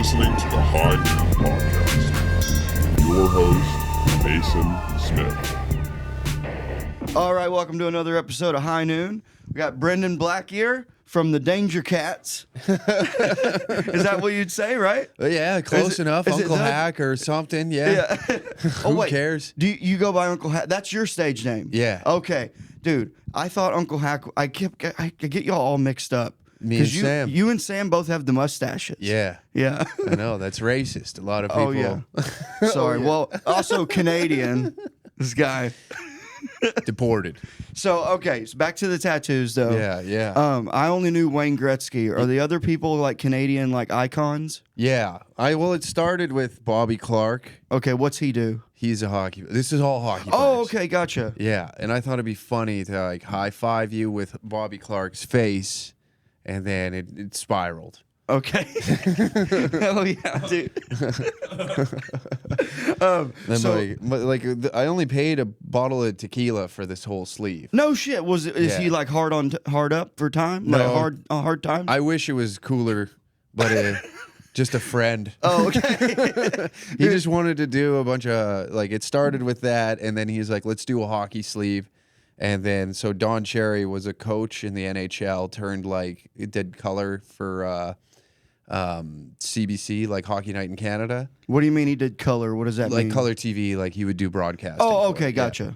listening to the High Noon Podcast. Your host, Mason Smith. All right, welcome to another episode of High Noon. We got Brenden Blackear from the Danger Cats. Is that what you'd say, right? Yeah, close enough. Uncle Hack or something. Yeah. Who cares? Do you go by Uncle Hack? That's your stage name. Yeah. Okay, dude. I thought Uncle Hack. I get y'all all mixed up. Me and Sam. You and Sam both have the mustaches. Yeah. Yeah. I know, that's racist. A lot of people. Oh, yeah. Sorry. Well, also Canadian. This guy. Deported. So back to the tattoos though. Yeah. I only knew Wayne Gretzky. Are the other people like Canadian like icons? Yeah. It started with Bobby Clark. Okay, what's he do? He's a hockey. This is all hockey Oh, players. okay, gotcha. Yeah, and I thought it'd be funny to like high five you with Bobby Clark's face, and then it spiraled. Okay. Oh yeah, dude. Then I only paid a bottle of tequila for this whole sleeve. No shit. Is he like hard up for time? No. Like a hard time? I wish it was cooler, but just a friend. Oh, okay. He just wanted to do a bunch of it started with that, and then he's like, let's do a hockey sleeve. And then so Don Cherry was a coach in the NHL, turned it did color for CBC, like Hockey Night in Canada. What do you mean he did color? What does that mean? Like color TV, like he would do broadcasting. Oh, okay, gotcha.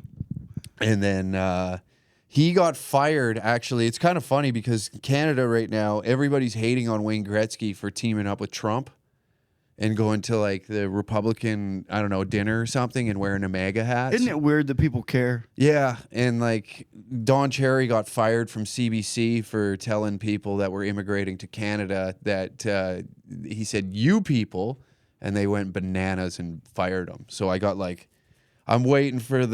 Yeah. And then he got fired, actually. It's kind of funny because Canada right now, everybody's hating on Wayne Gretzky for teaming up with Trump and going to like the Republican, I don't know, dinner or something and wearing a MAGA hat. Isn't it weird that people care? Yeah, and like Don Cherry got fired from CBC for telling people that were immigrating to Canada that he said, you people, and they went bananas and fired him. So I got I'm waiting for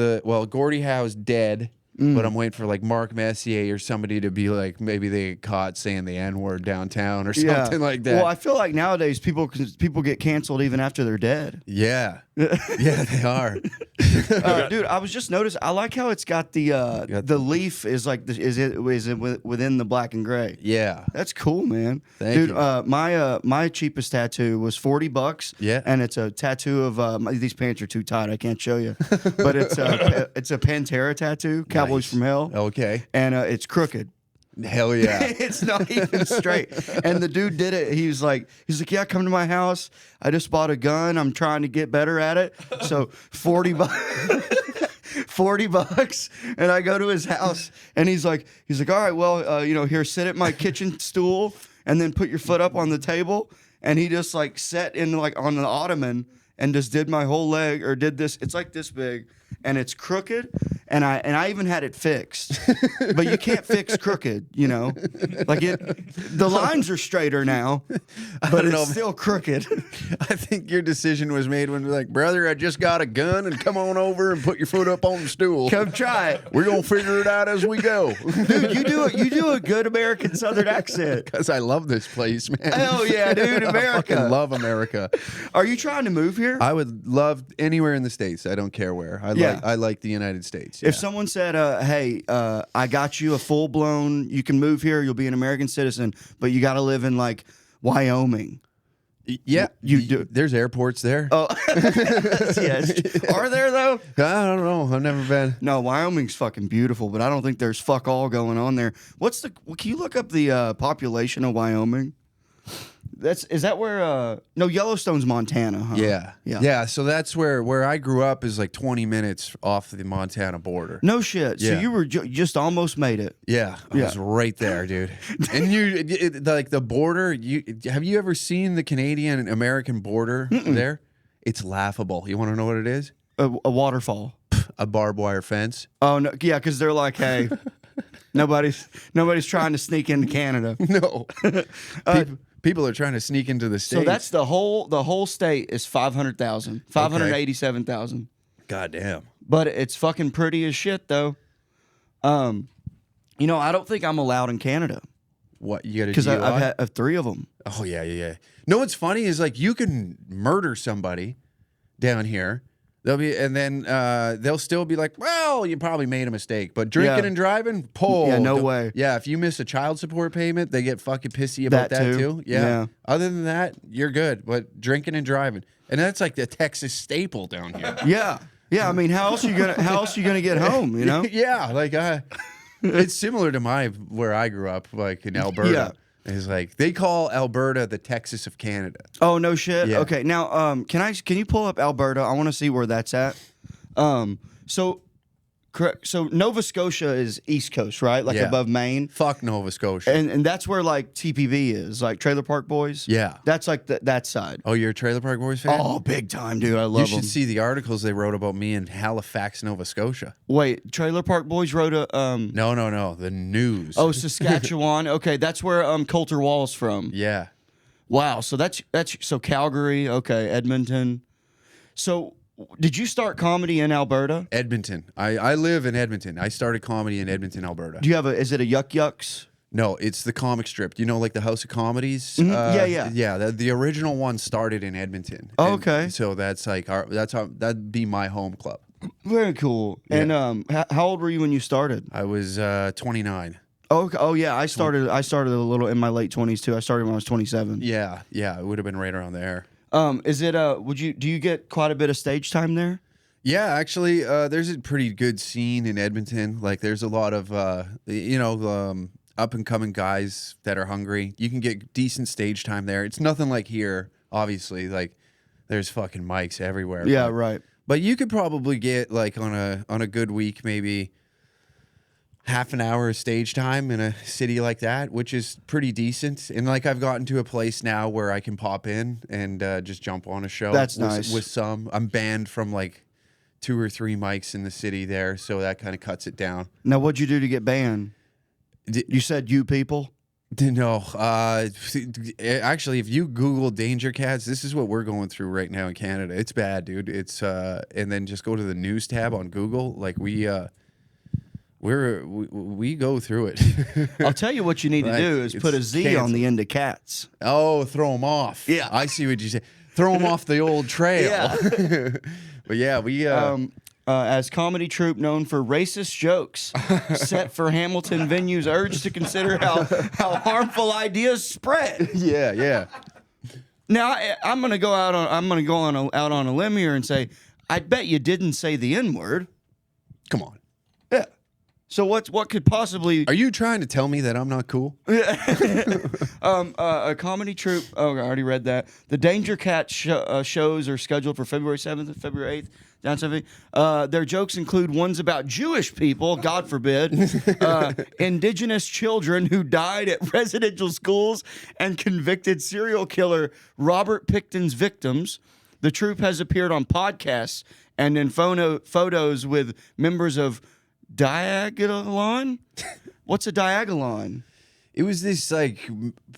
Gordie Howe's dead. But I'm waiting for Mark Messier or somebody to be maybe they get caught saying the N-word downtown or something like that. Well, I feel like nowadays people get canceled even after they're dead. Yeah. Yeah, they are. Dude, I was just noticing. I like how it's got the leaf is within the black and gray. Yeah, that's cool, man. Thank you. My cheapest tattoo was $40. Yeah, and it's a tattoo of these pants are too tight. I can't show you, but it's a Pantera tattoo. Cowboys from Hell. Okay, and it's crooked. Hell yeah. It's not even straight. And the dude did it. He's like, yeah, come to my house. I just bought a gun. I'm trying to get better at it. So $40. $40. And I go to his house and he's like, all right, well, here, sit at my kitchen stool and then put your foot up on the table. And he just sat in on the ottoman and just did my whole leg or did this. It's like this big and it's crooked. And I even had it fixed, but you can't fix crooked, the lines are straighter now, but it's still crooked. I think your decision was made when you're like, brother, I just got a gun and come on over and put your foot up on the stool. Come try it. We're going to figure it out as we go. Dude, you do a good American Southern accent. Because I love this place, man. Hell yeah, dude, America. I fucking love America. Are you trying to move here? I would love anywhere in the States. I don't care where. I like the United States. If someone said, hey, I got you a full-blown, you can move here, you'll be an American citizen, but you got to live in Wyoming. Yeah, you do. There's airports there. Oh, yes. Are there though? I don't know. I've never been. No, Wyoming's fucking beautiful, but I don't think there's fuck all going on there. Can you look up the population of Wyoming? Is that where no, Yellowstone's Montana, huh? Yeah. So that's where I grew up is 20 minutes off the Montana border. No shit. Yeah. So you were just almost made it. Yeah, I was right there, dude. And the border, have you ever seen the Canadian American border there? It's laughable. You want to know what it is? A waterfall. A barbed wire fence. Oh no, yeah, because they're like, hey, nobody's trying to sneak into Canada. No. People are trying to sneak into the States. So that's the whole state is 500,000. 587,000. God damn. But it's fucking pretty as shit though. I don't think I'm allowed in Canada. What, you got a Because DUI? I've had 3 of them. Oh yeah. No, what's funny is you can murder somebody down here. They'll still be like, well, well, you probably made a mistake. But drinking Yeah. and driving, Yeah, no way. Yeah, if you miss a child support payment, they get fucking pissy about that too. Yeah. Other than that, you're good. But drinking and driving, and that's like the Texas staple down here. Yeah. Yeah. I mean, how else you gonna get home? You know? Yeah, like it's similar to where I grew up, like in Alberta. Yeah. It's like they call Alberta the Texas of Canada. Oh no shit. Yeah. Okay. Now, can you pull up Alberta? I want to see where that's at. So, correct. So Nova Scotia is East Coast, right? Like Yeah. above Maine, Fuck Nova Scotia. and that's where like TPV is, like Trailer Park Boys. Yeah. That's like that side. Oh, you're a Trailer Park Boys fan? Oh, big time, dude. I you love should them. see the articles they wrote about me in Halifax, Nova Scotia. Wait, Trailer Park Boys wrote a No, the news. Oh, Saskatchewan. Okay, that's where Coulter Wall's from. Yeah. Wow. So that's so Calgary. Okay, Edmonton. So did you start comedy in Alberta? Edmonton. I live in Edmonton. I started comedy in Edmonton, Alberta. Do you have is it a Yuck Yucks? No, it's the comic strip. You know, like the House of Comedies. Yeah. Yeah. The original one started in Edmonton. Oh, And okay. So that's like that'd be my home club. Very cool. Yeah. And how old were you when you started? I was 29. Oh, okay. Oh yeah, I started a little in my late 20s too. I started when I was 27. Yeah, it would have been right around there. Is it do you get quite a bit of stage time there? Yeah, actually, there's a pretty good scene in Edmonton. Like, there's a lot of up and coming guys that are hungry. You can get decent stage time there. It's nothing like here, obviously. Like, there's fucking mics everywhere. Yeah, but, right. But you could probably get like on a good week, maybe half an hour of stage time in a city like that, which is pretty decent. And like I've gotten to a place now where I can pop in and just jump on a show. That's with, nice. With some, I'm banned from like 2 or 3 mics in the city there, so that kind of cuts it down. Now, what'd you do to get banned? You said you people. No, actually, if you Google Danger Cats, this is what we're going through right now in Canada. It's bad, dude. It's and then just go to the news tab on Google. Like we go through it. I'll tell you what you need to Like, do is put a it's Z canceled. on the end of cats. Oh, throw them off. Yeah. I see what you say. Throw them off the old trail. Yeah. But yeah, we As comedy troupe known for racist jokes, set for Hamilton venues, urged to consider how harmful ideas spread. yeah. Now I'm gonna go out on a limb here and say, I bet you didn't say the N-word. Come on. Yeah. So what could possibly Are you trying to tell me that I'm not cool? a comedy troupe? Oh, I already read that. The Danger Cat shows are scheduled for February 7th and February 8th. Down 7th. Their jokes include ones about Jewish people, God forbid, indigenous children who died at residential schools, and convicted serial killer Robert Pickton's victims. The troupe has appeared on podcasts and in photos with members of Diagolon. What's a Diagolon? It was this like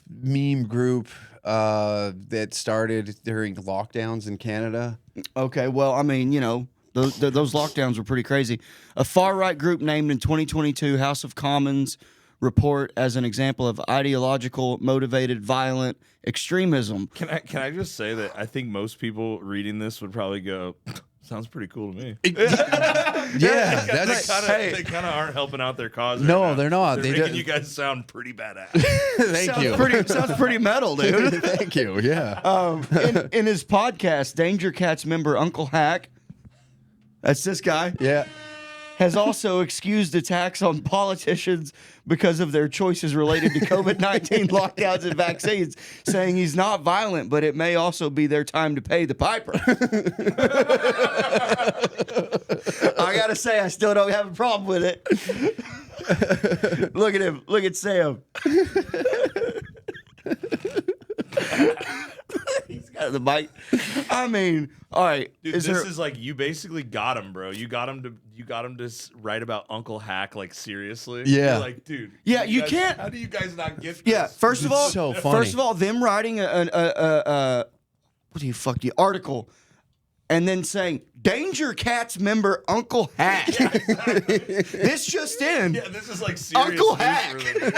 meme group that started during lockdowns in Canada. Okay, well, I mean, you know, those lockdowns were pretty crazy. A far-right group named in 2022 House of Commons report as an example of ideological, motivated, violent extremism. Can I just say that I think most people reading this would probably go, sounds pretty cool to me. Yeah, that's They kind of aren't helping out their cause. No, right now. they're not. They're They making don't- you guys sound pretty badass. Thank you. Sounds pretty metal, dude. Thank you. Yeah. In his podcast, Danger Cats member Uncle Hack, that's this guy, Yeah. has also excused attacks on politicians because of their choices related to COVID-19 lockdowns and vaccines, saying he's not violent, but it may also be their time to pay the piper. I gotta say, I still don't have a problem with it. Look at him. Look at Sam. He's got the mic. I mean, all right. Dude, this is like you basically got him, bro. You got him to write about Uncle Hack like seriously. Yeah. You're like, dude. Yeah, you guys- can't- How do you guys not get this? Yeah, first of It's all, so funny. them writing article, and then saying Danger Cats member Uncle Hack. This just in. Yeah, this is like serious Uncle news Hack. for them.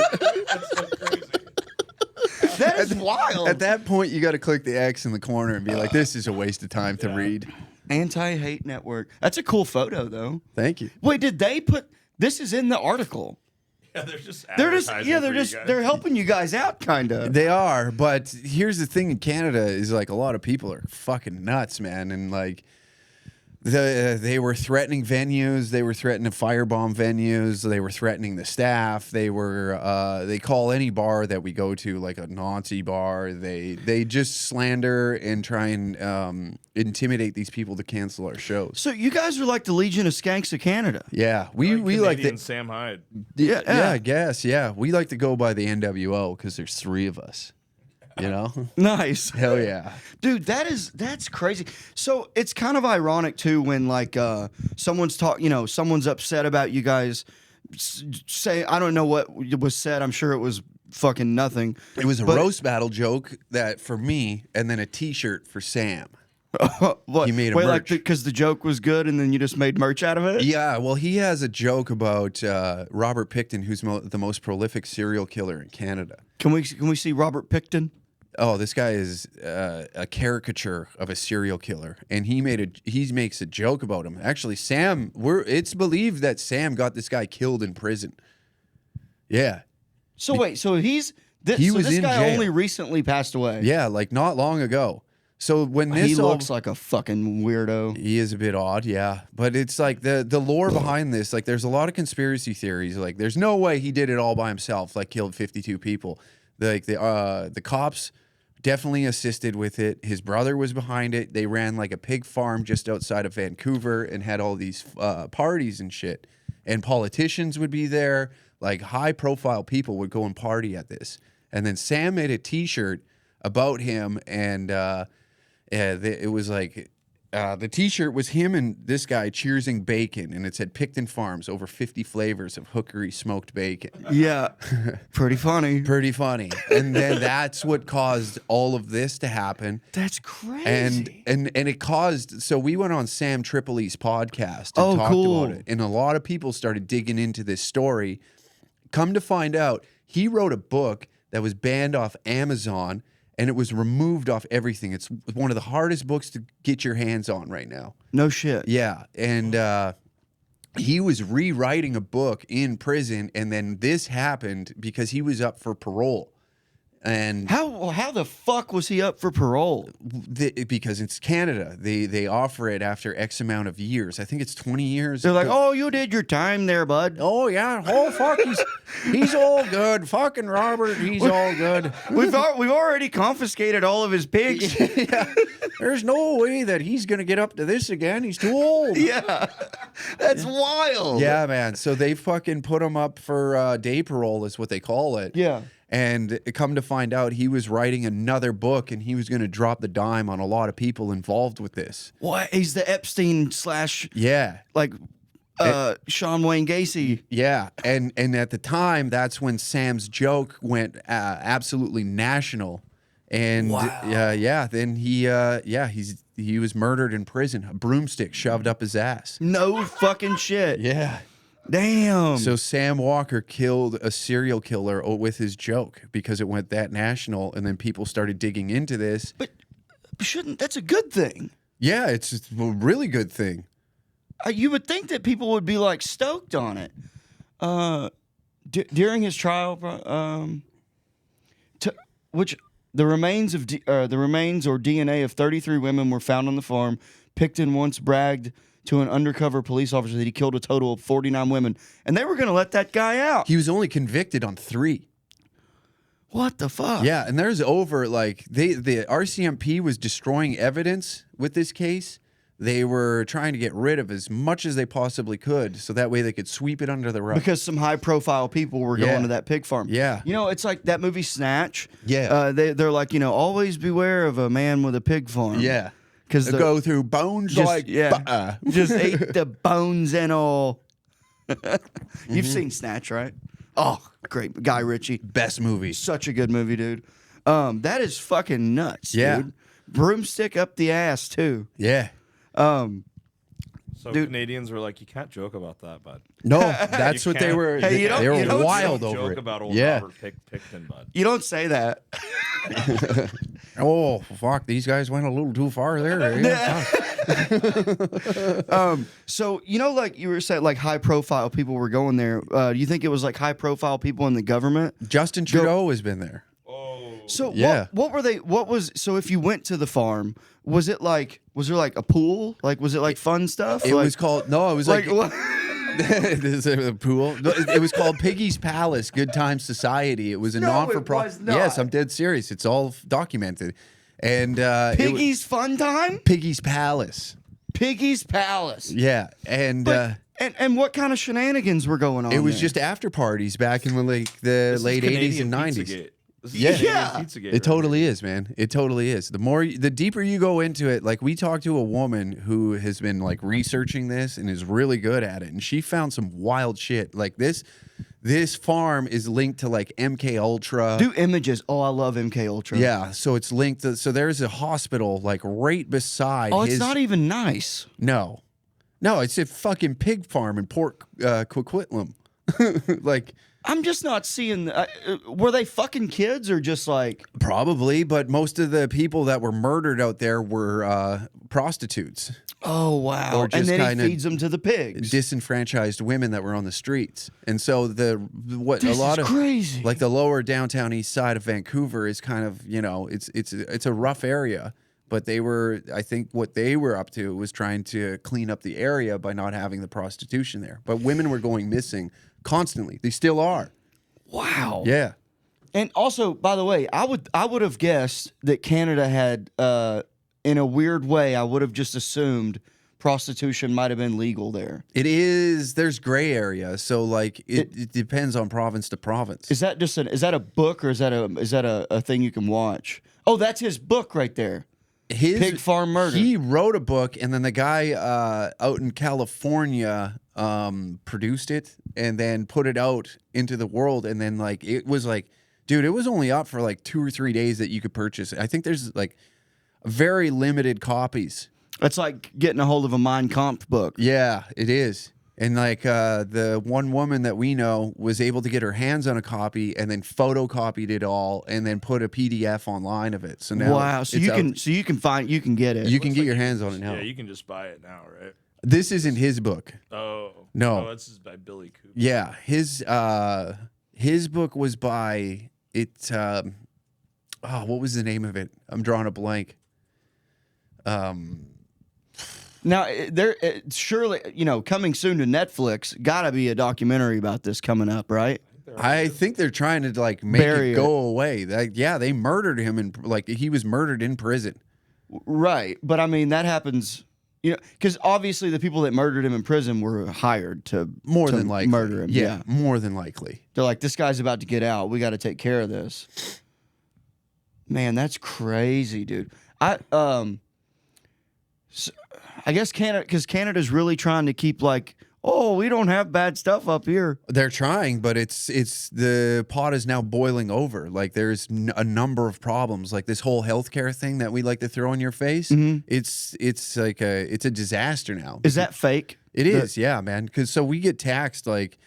That's so crazy. That is wild. At that point, you got to click the X in the corner and be like, "This is a waste of time to read." Anti-hate network. That's a cool photo, though. Thank you. Wait, did they put this? Is in the article. Yeah, they're just They're helping you guys out, kind of. They are, but here's the thing: in Canada, is like a lot of people are fucking nuts, man, and like they were threatening venues, they were threatening firebomb venues, they were threatening the staff. They call any bar that we go to like a Nazi bar. They just slander and try and intimidate these people to cancel our shows. So you guys are like the Legion of Skanks of Canada. Yeah, we like Canadian the Sam Hyde. yeah, I guess we like to go by the NWO because there's 3 of us. You know, Nice. hell yeah. Dude, that's crazy. So it's kind of ironic too when like someone's someone's upset about you guys. Say I don't know what was said. I'm sure it was fucking nothing. It was a roast battle joke that for me, and then a T-shirt for Sam. What? He made a Wait, merch. like because the joke was good, and then you just made merch out of it. Yeah, well, he has a joke about Robert Picton, who's the most prolific serial killer in Canada. Can we see Robert Picton? Oh, this guy is a caricature of a serial killer, and he makes a joke about him. Actually, it's believed that Sam got this guy killed in prison. Yeah. So wait, so He this was in guy jail. only recently passed away. Yeah, like not long ago. So when this He looks like a fucking weirdo. He is a bit odd, yeah. But it's like the lore behind this, like there's a lot of conspiracy theories. Like there's no way he did it all by himself, like killed 52 people. Like the cops definitely assisted with it. His brother was behind it. They ran like a pig farm just outside of Vancouver and had all these parties and shit. And politicians would be there. Like high profile people would go and party at this. And then Sam made a T-shirt about him, and it was like the T-shirt was him and this guy cheersing bacon, and it said Picton Farms, over 50 flavors of hookery smoked bacon. Yeah, pretty funny. Pretty funny. And then that's what caused all of this to happen. That's crazy. And it caused, so we went on Sam Tripoli's podcast Oh, and talked cool. about it, and a lot of people started digging into this story. Come to find out, he wrote a book that was banned off Amazon, and it was removed off everything. It's one of the hardest books to get your hands on right now. No shit. Yeah, and he was rewriting a book in prison, and then this happened because he was up for parole. And How the fuck was he up for parole? because it's Canada, they offer it after X amount of years. I think it's 20 years. They're like, oh, you did your time there, bud. Oh yeah, oh fuck, he's all good. Fucking Robert, he's all good. We've already confiscated all of his pigs. Yeah. There's no way that he's gonna get up to this again. He's too old. Yeah, that's wild. Yeah, man. So they fucking put him up for day parole, is what they call it. Yeah. And come to find out, he was writing another book, and he was going to drop the dime on a lot of people involved with this. What? He's the Epstein / Yeah. like Sean Wayne Gacy. Yeah, and at the time, that's when Sam's joke went absolutely national, and Wow. then he was murdered in prison, a broomstick shoved up his ass. No fucking shit. Yeah. Damn. So Sam Walker killed a serial killer with his joke because it went that national, and then people started digging into this. But that's a good thing. Yeah, it's a really good thing. You would think that people would be like stoked on it. During his trial, which the remains or DNA of 33 women were found on the farm. Picton once bragged to an undercover police officer that he killed a total of 49 women, and they were going to let that guy out. He was only convicted on 3. What the fuck? Yeah, and there's over like the RCMP was destroying evidence with this case. They were trying to get rid of as much as they possibly could, so that way they could sweep it under the rug. Because some high-profile people were going to that pig farm. Yeah. You know, it's like that movie Snatch. Yeah. They're like, always beware of a man with a pig farm. Yeah, Because they go through bones like butter. just ate the bones and all. You've seen Snatch, right? Oh, great. Guy Ritchie. Best movie. Such a good movie, dude. That is fucking nuts, Yeah. dude. Broomstick up the ass, too. Yeah. So Dude. Canadians were like, you can't joke about that, bud. No, that's You what they can't- were. Hey, you don't- they you were don't wild Don't over joke it. about old Yeah. Robert Picton, bud. You don't say that. Oh fuck! These guys went a little too far there. Yeah, fuck. So like you were saying, like high profile people were going there. Do you think it was like high profile people in the government? Justin Trudeau has been there. So Yeah. what were they? What was so? If you went to the farm, was there like a pool? Like was it like fun stuff? It like, was called no. It was like, what? There's a pool. It was called Piggy's Palace Good Time Society. It was a No, it non-for-profit. was not. Yes, I'm dead serious. It's all documented. And Piggy's Fun Time? Piggy's Palace. Piggy's Palace. Yeah, and But, and what kind of shenanigans were going on? it was there? just after parties back in the late This is '80s Canadian and '90s. Pizzagate. This is Yeah. Canadian Yeah. Pizzagate It right totally is, man. It totally is. The deeper you go into it, like we talked to a woman who has been like researching this and is really good at it, and she found some wild shit. Like this farm is linked to like MK Ultra. do images. Oh, I love MK Ultra. Yeah, so it's linked to, so there's a hospital like right beside Oh, his it's not even nice. No, it's a fucking pig farm in Port Coquitlam. Like I'm just not seeing. Were they fucking kids or just like? probably, but most of the people that were murdered out there were prostitutes, Oh wow! Or And just then kinda he feeds them to the pigs. disenfranchised women that were on the streets. And so This a lot is of crazy. like the lower downtown east side of Vancouver is kind of, it's a rough area. But I think what they were up to was trying to clean up the area by not having the prostitution there. But women were going missing constantly. They still are. Wow. Yeah. And also, by the way, I would have guessed that Canada had, in a weird way, I would have just assumed prostitution might have been legal there. It is. There's gray area, so like it depends on province to province. Is that just is that a book or is that a thing you can watch? Oh, that's his book right there. His Pig Farm Murder. He wrote a book, and then the guy out in California produced it, and then put it out into the world, and then like it was like, dude, it was only up for like 2 or 3 days that you could purchase it. I think there's like very limited copies. That's like getting a hold of a Mein Kampf book. Yeah, it is. And like the one woman that we know was able to get her hands on a copy and then photocopied it all and then put a PDF online of it. So now Wow. So it's you out. can get it. You can get your hands on it now. Yeah, you can just buy it now, right? This isn't his book. Oh. No. Oh, this is by Billy Cooper. Yeah, his book was by it. What was the name of it? I'm drawing a blank. Now, surely, coming soon to Netflix, gotta be a documentary about this coming up, right? I think they're trying to like make Bury it it. go away. Like, yeah, they murdered him and like he was murdered in prison. Right. But I mean, that happens, because obviously the people that murdered him in prison were hired to More to than likely, murder him. Yeah, more than likely. They're like, this guy's about to get out. We got to take care of this. Man, that's crazy, dude. I guess Canada, because Canada's really trying to keep like, oh, we don't have bad stuff up here. They're trying, but it's the pot is now boiling over. Like there's a number of problems, like this whole healthcare thing that we like to throw in your face. It's like it's a disaster now. Is that fake? It is, yeah, man. Because so we get taxed like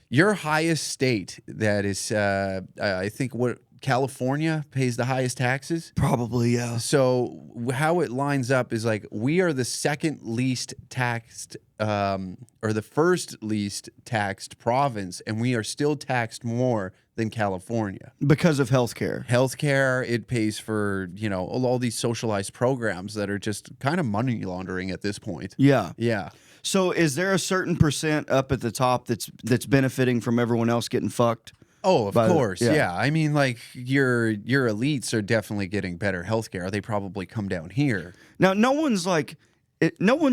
your highest state that is I think what California pays the highest taxes. Probably, yeah. So how it lines up is like we are the second least taxed or the first least taxed province, and we are still taxed more than California. Because of healthcare. Healthcare, it pays for, all these socialized programs that are just kind of money laundering at this point. Yeah. Yeah. So is there a certain percent up at the top that's benefiting from everyone else getting fucked? Oh, of course. yeah. Yeah. I mean, like your elites are definitely getting better healthcare. They probably come down here Now, no one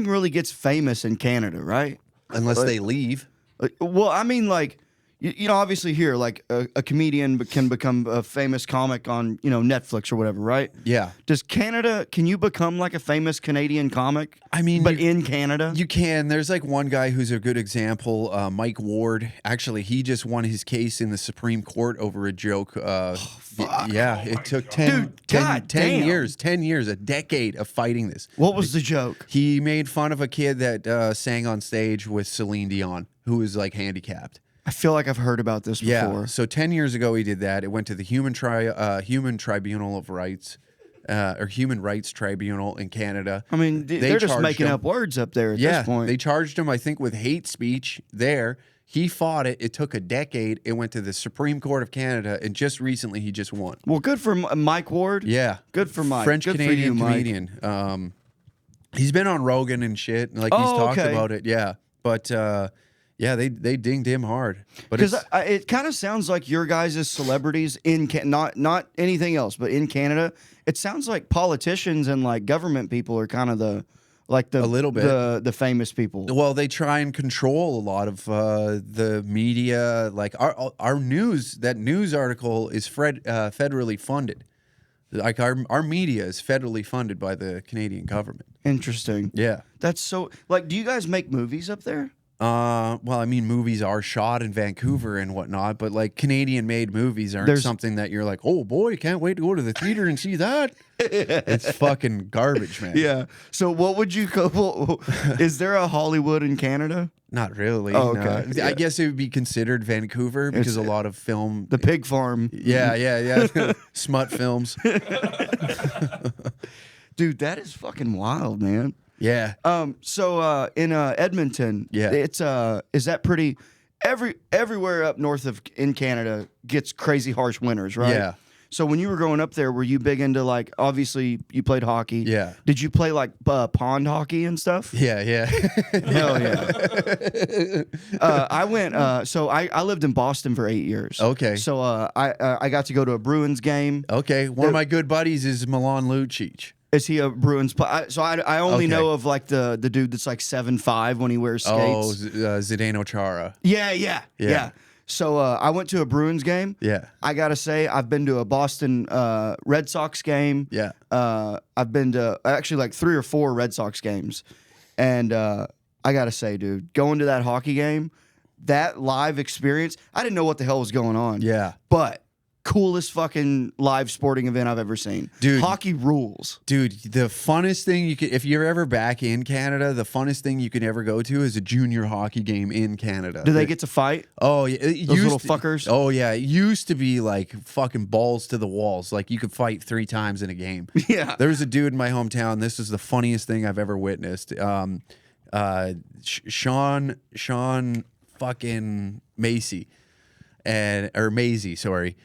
really gets famous in Canada, right? unless they leave. Well, I mean, like, you know, obviously here, like a comedian can become a famous comic on, you know, Netflix or whatever, right? Yeah. Does Canada, can you become like a famous Canadian comic? I mean, but in Canada? You can. There's like one guy who's a good example, Mike Ward. Actually, he just won his case in the Supreme Court over a joke. Yeah, it took 10 years, 10 years, a decade of fighting this. What was the joke? He made fun of a kid that sang on stage with Celine Dion, who was like handicapped. I feel like I've heard about this before. Yeah, so 10 years ago he did that. It went to the Human Tribunal of Rights, or Human Rights Tribunal in Canada. I mean, they're just making him up words up there at this point. They charged him, I think, with hate speech there. He fought it. It took a decade. It went to the Supreme Court of Canada, and just recently he just won. Well, good for Mike Ward. Yeah. Good for Mike. French-Canadian good for you, comedian. He's been on Rogan and shit. Like, he's talked about it. Yeah. But... yeah, they dinged him hard, but because it kind of sounds like your guys' celebrities in not anything else, but in Canada, it sounds like politicians and like government people are kind of the a little bit the famous people. Well, they try and control a lot of the media. Like our news, that news article is federally funded. Like our media is federally funded by the Canadian government. Interesting. Yeah, that's so. Like, do you guys make movies up there? Well, I mean, movies are shot in Vancouver and whatnot, but like Canadian-made movies aren't something that you're like, oh boy, can't wait to go to the theater and see that. It's fucking garbage, man. Yeah. So, what would you call? Is there a Hollywood in Canada? Not really. Oh, okay. No. Yeah. I guess it would be considered Vancouver because a lot of film. The pig farm. Yeah. Smut films. Dude, that is fucking wild, man. Yeah. So in Edmonton, yeah, it's is that pretty? Everywhere up north in Canada gets crazy harsh winters, right? Yeah. So when you were growing up there, were you big into like? Obviously, you played hockey. Yeah. Did you play like pond hockey and stuff? Yeah. Hell yeah. I went. So I lived in Boston for 8 years. Okay. So I got to go to a Bruins game. Okay. One of my good buddies is Milan Lucic. Is he a Bruins player? So I only know of like the dude that's like 7'5" when he wears skates. Oh, Zdeno Chara. Yeah. So I went to a Bruins game. Yeah. I gotta say, I've been to a Boston Red Sox game. Yeah. I've been to actually like 3 or 4 Red Sox games, and I gotta say, dude, going to that hockey game, that live experience, I didn't know what the hell was going on. Yeah. But coolest fucking live sporting event I've ever seen. Dude, hockey rules. Dude, the funnest thing you could, if you're ever back in Canada, the funnest thing you can ever go to is a junior hockey game in Canada. Do they get to fight? Oh, yeah. Those little fuckers? Oh, yeah. It used to be like fucking balls to the walls. Like you could fight 3 times in a game. Yeah. There was a dude in my hometown. This is the funniest thing I've ever witnessed. Sean fucking Macy. Or Maisie, sorry.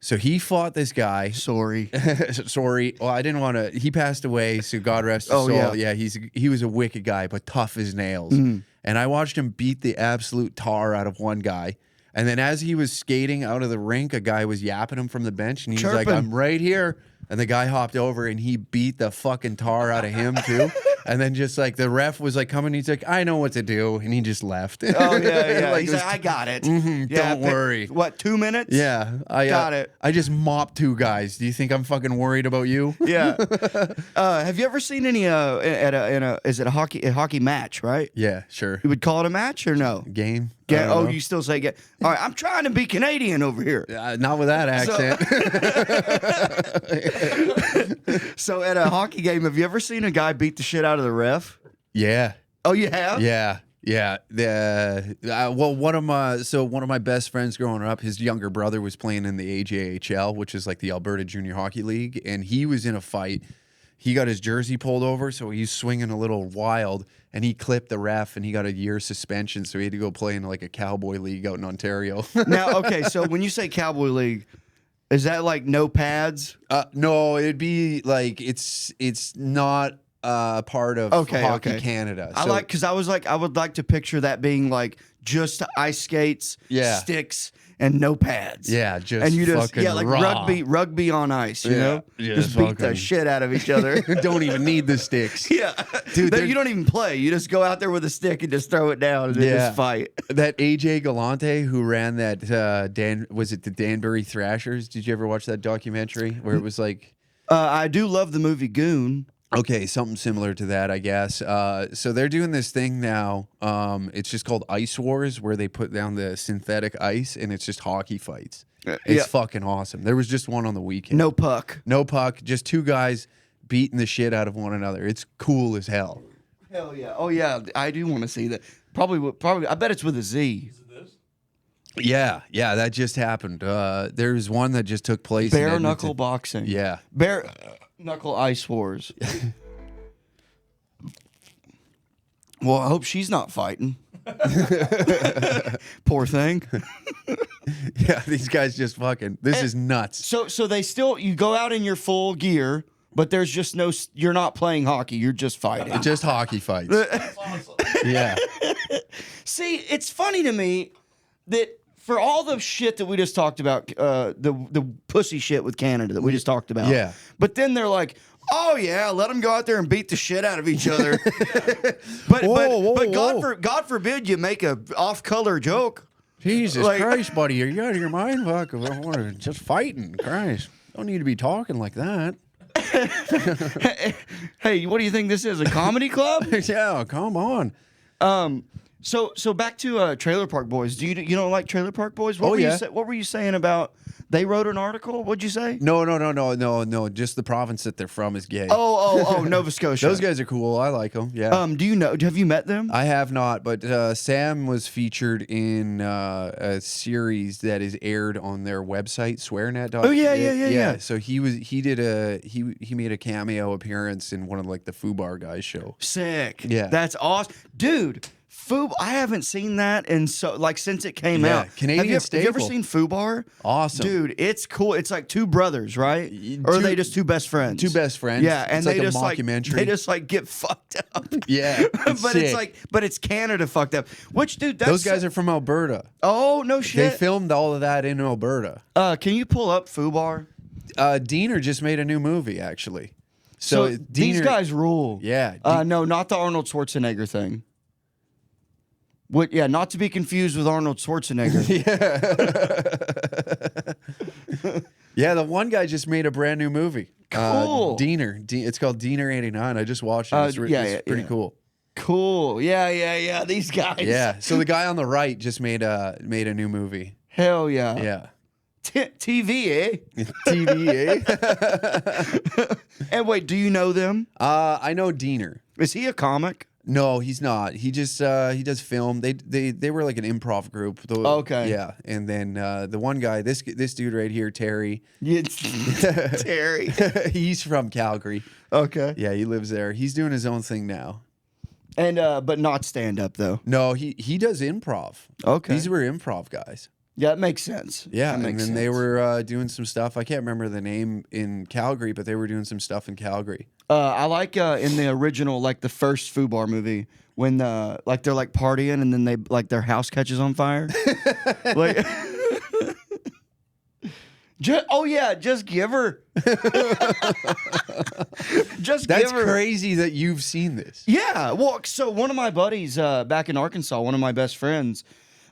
So he fought this guy. Sorry. Well, I didn't want to. He passed away, so God rest his soul. Yeah, he was a wicked guy, but tough as nails. And I watched him beat the absolute tar out of one guy. And then as he was skating out of the rink, a guy was yapping him from the bench, and he was like, "I'm right here." And the guy hopped over and he beat the fucking tar out of him too. And then just like the ref was like coming, he's like, "I know what to do," and he just left. Oh yeah. Like, he's like, "I got it." Yeah, don't worry. What, 2 minutes? Yeah, I got it. I just mopped 2 guys. Do you think I'm fucking worried about you? Yeah. Have you ever seen any is it a hockey match? Right. Yeah, sure. You would call it a match or no? Game. Oh, you still say game? All right, I'm trying to be Canadian over here. Not with that accent. So at a hockey game, have you ever seen a guy beat the shit out of the ref? Yeah. Oh, you have? Yeah. Well, one of my best friends growing up, his younger brother was playing in the AJHL, which is like the Alberta Junior Hockey League, and he was in a fight. He got his jersey pulled over, so he's swinging a little wild, and he clipped the ref, and he got a year suspension, so he had to go play in like a cowboy league out in Ontario. Now, okay, so when you say cowboy league, is that like no pads? No, it'd be like it's not part of Hockey Canada. I would like to picture that being like just ice skates, Yeah. sticks, and no pads. Yeah, just and you just fucking like raw. rugby on ice. You Yeah, know, just beat the fucking- shit out of each other. Don't even need the sticks. Yeah, Dude, you don't even play. You just go out there with a stick and just throw it down and then Yeah. just fight. That AJ Galante who ran that was it the Danbury Thrashers? Did you ever watch that documentary where it was like I do love the movie Goon. okay, something similar to that, I guess. So they're doing this thing now. It's just called Ice Wars, where they put down the synthetic ice and it's just hockey fights. It's yeah. fucking awesome. There was just one on the weekend. No puck. No puck, just two guys beating the shit out of one another. It's cool as hell. Hell yeah. Oh yeah, I do want to see that. Probably. I bet it's with a Z. Yeah, that just happened. There's one that just took place. in Bare Edmonton. knuckle boxing. Yeah. Bare knuckle ice wars. Well, I hope she's not fighting. Poor thing. Yeah, these guys just fucking. This is nuts. So they still, you go out in your full gear, but there's just no, you're not playing hockey. You're just fighting. Just hockey fights. Yeah. See, it's funny to me that for all the shit that we just talked about, the pussy shit with Canada that we just talked about. Yeah. But then they're like, oh yeah, let them go out there and beat the shit out of each other. but Whoa. God forbid you make a off-color joke. Jesus Like- Christ, buddy, are you out of your mind? Fuck, we're just fighting. Christ, don't need to be talking like that. Hey, what do you think this is? A comedy club? Yeah, come on. So back to Trailer Park Boys. You don't like Trailer Park Boys? What Oh, were yeah. what were you saying about? They wrote an article. What'd you say? No. Just the province that they're from is gay. Oh, Nova Scotia. Those guys are cool. I like them. Yeah. Do you know? Have you met them? I have not, but Sam was featured in a series that is aired on their website, swearnet. Oh, yeah. So he made a cameo appearance in one of like the Fubar guys show. Sick. Yeah. That's awesome, dude. I haven't seen that, and so like since it came Yeah, out. Canadian have you ever staple. seen Fubar? Awesome. Dude, it's cool. It's like two brothers, right? Or are Two- they just two best friends? Two best friends. Yeah, and it's they like a just mockumentary. they just like get fucked up. Yeah, it's but sick. it's Canada fucked up. Which dude? That's Those guys are from Alberta. Oh no They shit. filmed all of that in Alberta. Can you pull up Fubar? Diener just made a new movie, actually. So So, these Diener- guys rule. Yeah. No, not the Arnold Schwarzenegger thing. What? Yeah, not to be confused with Arnold Schwarzenegger. Yeah, the one guy just made a brand new movie. Cool. Diener. It's called Diener 89. I just watched it. It's pretty cool. Cool. Yeah. These guys. Yeah. So the guy on the right just made a new movie. Hell yeah. Yeah. TV, eh? TV, eh? And wait, do you know them? I know Diener. Is he a comic? No, he's not. He just he does film. They were like an improv group. Okay. Yeah, and then the one guy, this dude right here, Terry. Terry. He's from Calgary. Okay. Yeah, he lives there. He's doing his own thing now. And but not stand up though. No, he does improv. Okay. These were improv guys. Yeah, it makes sense. Yeah, That and then makes they sense. were doing some stuff. I can't remember the name in Calgary, but they were doing some stuff in Calgary. I like in the original, like the first Fubar movie, when like they're like partying and then they like their house catches on fire. Like, just give her. Just That's give her. crazy that you've seen this. Yeah. Well, so one of my buddies back in Arkansas, one of my best friends,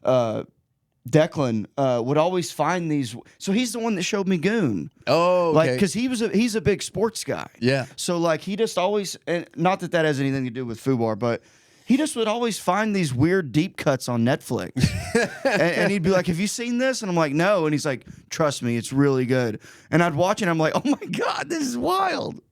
Declan, would always find these. So he's the one that showed me Goon. Oh, okay. Like, because he's a big sports guy. Yeah. So like he just always, and not that has anything to do with Fubar, but he just would always find these weird deep cuts on Netflix, and he'd be like, "Have you seen this?" And I'm like, "No," and he's like, "Trust me, it's really good." And I'd watch it, and I'm like, "Oh my god, this is wild."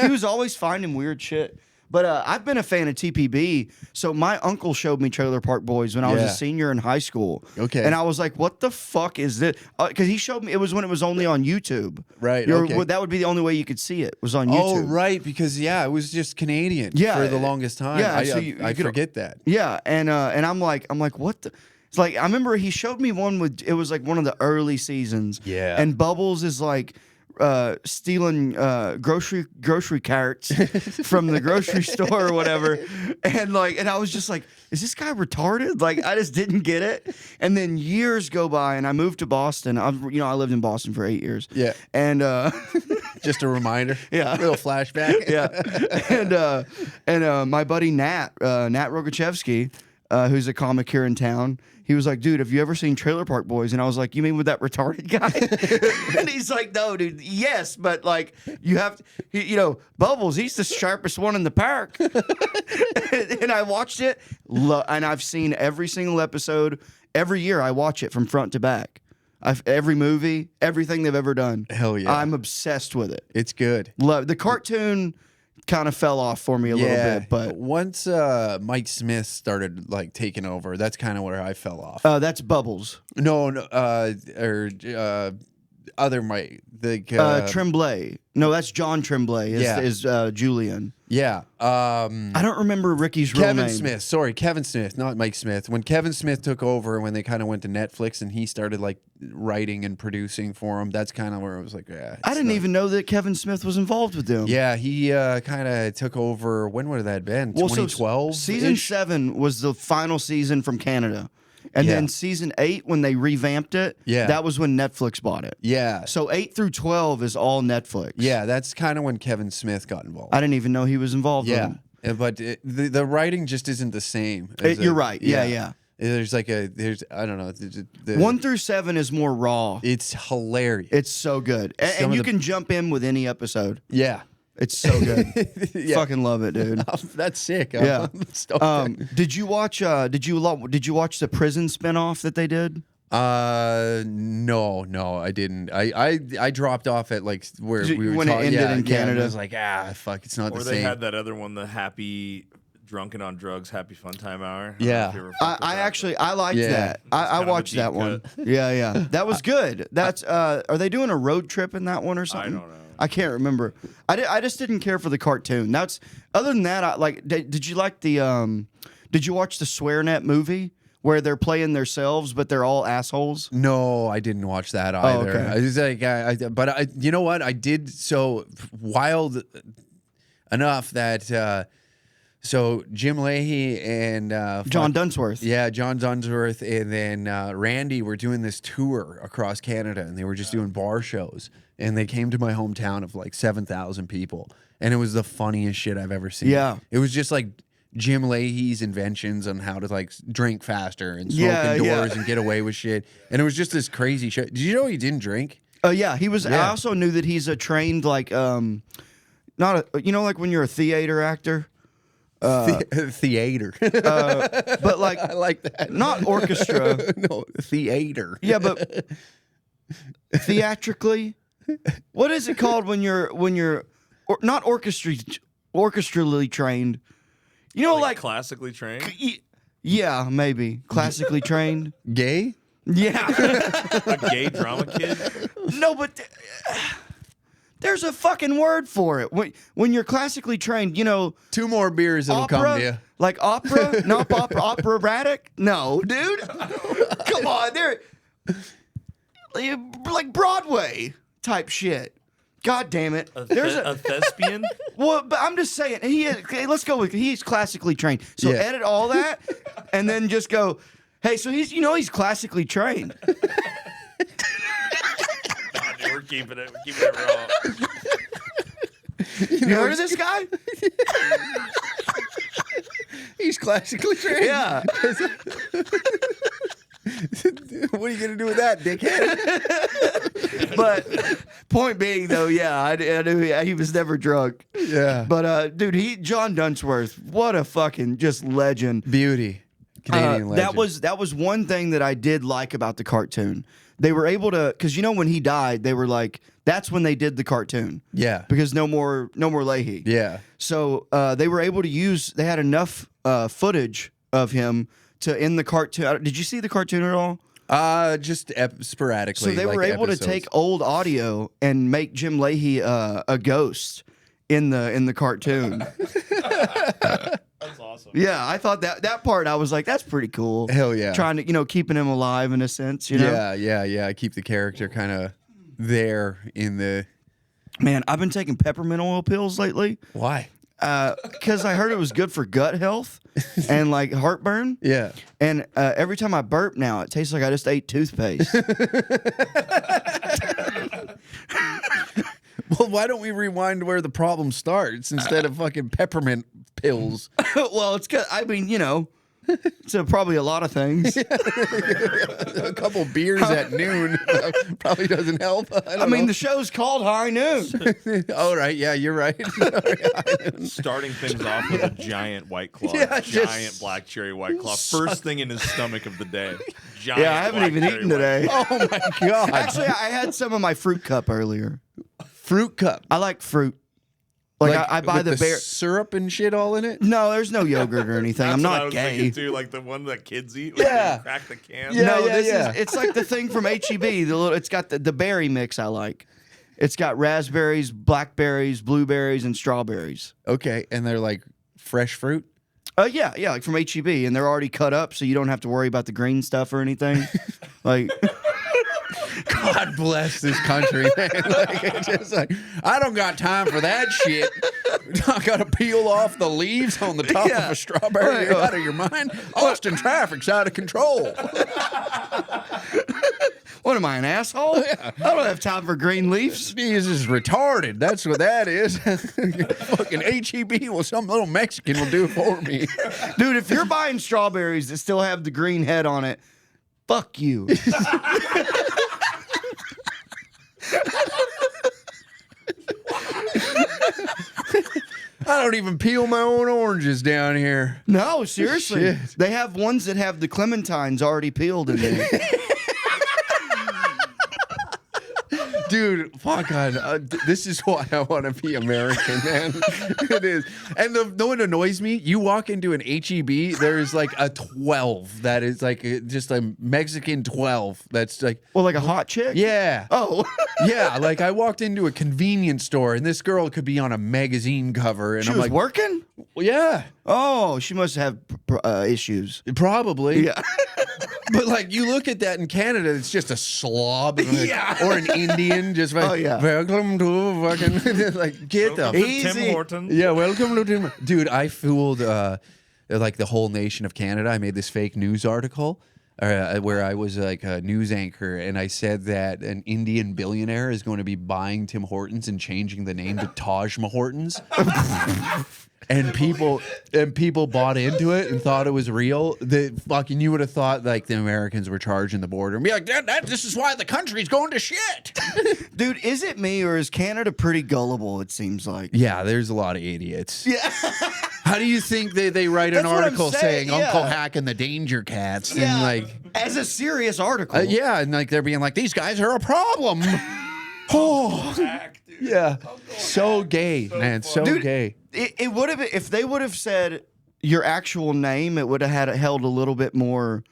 He was always finding weird shit. But I've been a fan of TPB. So my uncle showed me Trailer Park Boys when I was a Yeah. senior in high school. Okay. And I was like, what the fuck is this? Because he showed me, it was when it was only on YouTube. Right, You're- okay. That would be the only way you could see it, was on Oh, YouTube. right, because it was just Canadian Yeah, for the longest time. yeah, I, so I- you I could- forget that. Yeah, and I'm like, what the? It's like I remember he showed me one with it was like one of the early seasons. Yeah. And Bubbles is like stealing grocery carts from the grocery store or whatever, and I was just like, is this guy retarded? Like, I just didn't get it. And then years go by, and I moved to Boston. I lived in Boston for 8 years. Yeah. And Just a reminder. Yeah. Little flashback. Yeah. And my buddy Nat Rogachevsky, who's a comic here in town, he was like, dude, have you ever seen Trailer Park Boys? And I was like, you mean with that retarded guy? And he's like, no, dude, yes, but like, you have to, Bubbles, he's the sharpest one in the park. And I watched it, and I've seen every single episode. Every year I watch it from front to back. Every movie, everything they've ever done. Hell yeah. I'm obsessed with it. It's good. Love the cartoon. Kind of fell off for me a little bit, but once Mike Smith started like taking over, that's kind of where I fell off. That's Bubbles. No, other Mike, Tremblay. No, that's John Tremblay. Is Julian. Yeah. I don't remember Ricky's real name. Kevin Smith. Sorry, Kevin Smith, not Mike Smith. When Kevin Smith took over, when they kind of went to Netflix and he started like writing and producing for him, that's kind of where it was like, yeah. I didn't even know that Kevin Smith was involved with them. Yeah, he kind of took over. When would that have been? 2012. Season 7 was the final season from Canada. And then season 8, when they revamped it, that was when Netflix bought it. Yeah. So 8 through 12 is all Netflix. Yeah, that's kind of when Kevin Smith got involved. I didn't even know he was involved with them. But the writing just isn't the same. You're right. Yeah. There's I don't know. 1 through 7 is more raw. It's hilarious. It's so good. And you can jump in with any episode. Yeah. It's so good. Fucking love it, dude. That's sick. Yeah. Did you watch the prison spinoff that they did? No, I didn't. I dropped off at like where we were when it ended in Canada. I was like, fuck, it's not the same. Or they had that other one, the Happy Drunken on Drugs, Happy Fun Time Hour. Yeah. I liked that. I watched that one. Yeah. That was good. That's are they doing a road trip in that one or something? I don't know. I can't remember. I just didn't care for the cartoon. That's other than that. Did you like the Did you watch the SwearNet movie where they're playing themselves but they're all assholes? No, I didn't watch that either. Okay. I was like, but you know what? I did so wild enough that. So Jim Leahy and John Dunsworth. Yeah, John Dunsworth and then Randy were doing this tour across Canada, and they were just doing bar shows. And they came to my hometown of like 7,000 people, and it was the funniest shit I've ever seen. Yeah, it was just like Jim Leahy's inventions on how to like drink faster and smoke indoors and get away with shit. And it was just this crazy shit. Did you know he didn't drink? Yeah, he was. Yeah. I also knew that he's a trained like not a like when you're a theater actor. Theater, but like I like that. Not orchestra. No, theater. Yeah, but theatrically, what is it called when you're not orchestrally trained? You know, like classically trained. Yeah, maybe classically trained. Gay? Yeah, a gay drama kid. No, but. There's a fucking word for it. When you're classically trained, 2 more beers, it'll come to you. Like opera? No, operatic? No, dude. Come on, they're like Broadway type shit. God damn it. There's a thespian? Well, but I'm just saying, let's go with he's classically trained. So edit all that and then just go, hey, so he's classically trained. We're keeping it raw. You heard of this guy? He's classically trained. Yeah. What are you gonna do with that, dickhead? But point being, though, I knew he was never drunk. Yeah. But dude, John Dunsworth, what a fucking just legend. Beauty. Canadian legend. That was one thing that I did like about the cartoon. They were able to, because when he died, they were like, that's when they did the cartoon. Yeah. Because no more Leahy. Yeah. So they were able to use. They had enough footage of him to end the cartoon. Did you see the cartoon at all? Just sporadically. So they were able to take old audio and make Jim Leahy a ghost in the cartoon. That's awesome. Yeah, I thought that part, I was like, that's pretty cool. Hell yeah. Trying to, keeping him alive in a sense, Yeah. Keep the character kind of there in the Man, I've been taking peppermint oil pills lately Why? because I heard it was good for gut health and like heartburn. Yeah. And every time I burp now, it tastes like I just ate toothpaste. Well, why don't we rewind to where the problem starts instead of fucking peppermint pills? Well, it's good. I mean, it's probably a lot of things. A couple beers at noon probably doesn't help. I mean, the show's called High Noon. All right, yeah, you're right. Starting things off with a giant White Claw. Yeah, giant black cherry White Claw. First thing in his stomach of the day. Giant Yeah, I haven't black even cherry eaten White today. Oh my god! Actually, I had some of my fruit cup earlier. Fruit cup. I like fruit. Like I buy with the bear. syrup and shit all in it. No, there's no yogurt or anything. That's I'm what I not was gay. thinking too, like the one that kids eat. Like Yeah. you crack the can. Yeah. No, it's like the thing from HEB. It's got the berry mix I like. It's got raspberries, blackberries, blueberries, and strawberries. Okay, and they're like fresh fruit. Yeah, like from HEB, and they're already cut up, so you don't have to worry about the green stuff or anything. Like, God bless this country, man. Like, it's just like, I don't got time for that shit. I got to peel off the leaves on the top of a strawberry. You're out of your mind. Austin traffic's out of control. what am I, an asshole? I don't have time for green leaves. He's just retarded. That's what that is. Fucking HEB, well, some little Mexican will do it for me. Dude, if you're buying strawberries that still have the green head on it, fuck you. I don't even peel my own oranges down here. No, seriously. Shit. They have ones that have the clementines already peeled in there. Dude, fuck on. This is why I want to be American, man. It is. And the one annoys me, you walk into an HEB, there's like a 12 that is like just a Mexican 12 that's like, Well, like a hot chick? yeah. Oh. Yeah, like I walked into a convenience store and this girl could be on a magazine cover and She I'm was like, working? well, yeah, Oh, she must have issues. probably. Yeah. But like you look at that in Canada, it's just a slob, like, Yeah. or an Indian, just like, Oh, yeah. welcome to fucking like get the Tim Easy. Hortons. yeah, welcome to Tim. Dude, I fooled like the whole nation of Canada. I made this fake news article where I was like a news anchor, and I said that an Indian billionaire is going to be buying Tim Hortons and changing the name to Taj Mahortons. And people bought into it and thought it was real. You would have thought like the Americans were charging the border and be like, this is why the country's going to shit. Dude, is it me or is Canada pretty gullible, it seems like? Yeah, there's a lot of idiots. Yeah. How do you think they write an That's what I'm article saying, saying Uncle yeah. Hack and the Danger Cats? Yeah. And like, As a serious article. yeah, and like they're being like, these guys are a problem. Oh, yeah. So gay, man. So Dude, gay. It would have, if they would have said your actual name, it would have held a little bit more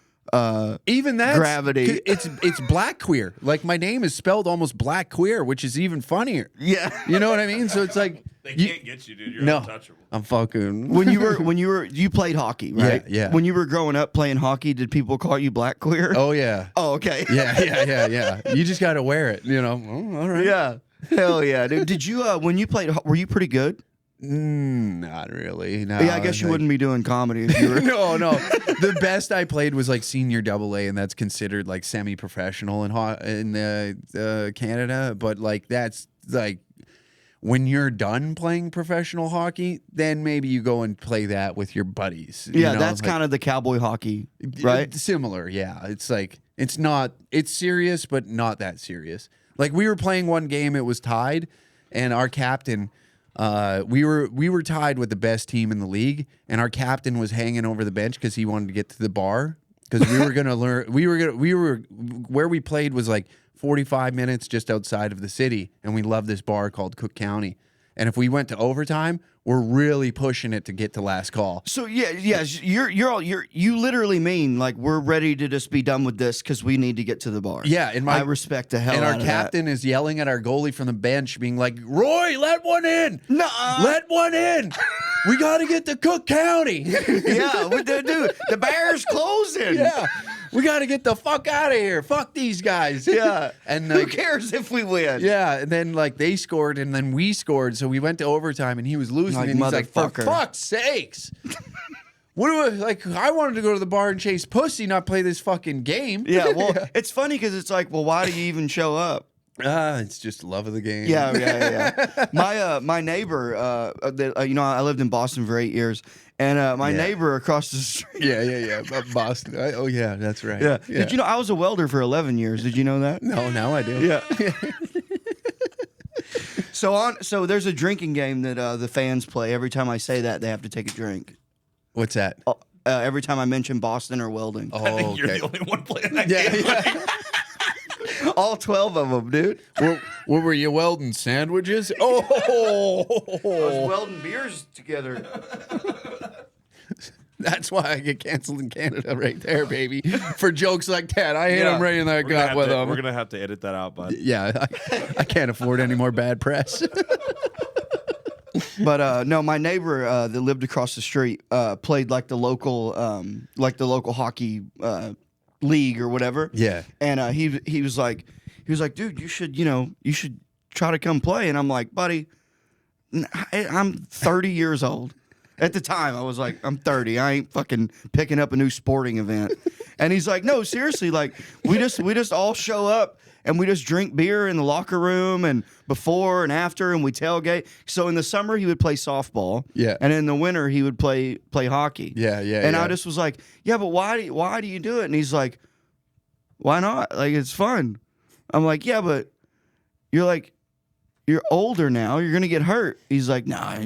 Even that gravity. It's black queer. Like my name is spelled almost black queer, which is even funnier. Yeah. You know what I mean? So it's like They can't get you, dude. You're no, untouchable. I'm fucking. When you played hockey, right? Yeah. When you were growing up playing hockey, did people call you black queer? Oh yeah. Oh, okay. Yeah. You just got to wear it. You know. Oh, all right. Yeah. Hell yeah, dude. Did you when you played? Were you pretty good? Not really. No. Yeah, I guess you wouldn't be doing comedy if you were. No. The best I played was like senior AA, and that's considered like semi-professional in Canada. But like that's like when you're done playing professional hockey, then maybe you go and play that with your buddies. Yeah, that's kind of the cowboy hockey, right? Similar. Yeah, it's like it's serious, but not that serious. Like we were playing one game, it was tied, and our captain. We were tied with the best team in the league, and our captain was hanging over the bench because he wanted to get to the bar because we were gonna learn. We were where we played was like 45 minutes just outside of the city, and we love this bar called Cook County. And if we went to overtime, we're really pushing it to get to last call. So you literally mean like we're ready to just be done with this because we need to get to the bar. Yeah, I respect the hell and out our of captain is yelling at our goalie from the bench, being like, "Roy, let one in! Nuh-uh. Let one in! We got to get to Cook County." that. Yeah, dude, the bar's closing. Yeah. we got to get the fuck out of here. Fuck these guys. Yeah. And Who like, cares if we win? yeah, and then like they scored, and then we scored, so we went to overtime, and he was losing, Like, and he's like, "For motherfucker. fuck's sakes, what do I like? I wanted to go to the bar and chase pussy, not play this fucking game." Yeah, well, it's funny because it's like, well, why do you even show up? It's just love of the game. Yeah. My neighbor, I lived in Boston for 8 years, and my neighbor across the street. yeah. Boston. Oh yeah, that's right. Yeah. Did you know I was a welder for 11 years? Did you know that? No, now I do. Yeah. So there's a drinking game that the fans play. Every time I say that, they have to take a drink. What's that? Every time I mention Boston or welding. Oh, I think okay. you're the only one playing that Yeah, game. yeah. All 12 of them, dude. What were you welding? Sandwiches? I was Oh, welding beers together. that's why I get canceled in Canada right there, baby. For jokes like that. I hit Yeah. him right in that gut with them. We're gonna have to edit that out, bud. Yeah, I can't afford any more bad press. But no, my neighbor that lived across the street played like the local hockey league or whatever. Yeah. And he was like, dude, you should try to come play. And I'm like, buddy, I'm 30 years old. At the time, I was like, I'm 30. I ain't fucking picking up a new sporting event. And he's like, no, seriously, like we just all show up and we just drink beer in the locker room and before and after, and we tailgate. So in the summer he would play softball. Yeah. And in the winter he would play hockey. Yeah. And I just was like, yeah, but why do you do it? And he's like, why not? Like, it's fun. I'm like, yeah, but you're older now. You're gonna get hurt. He's like, nah,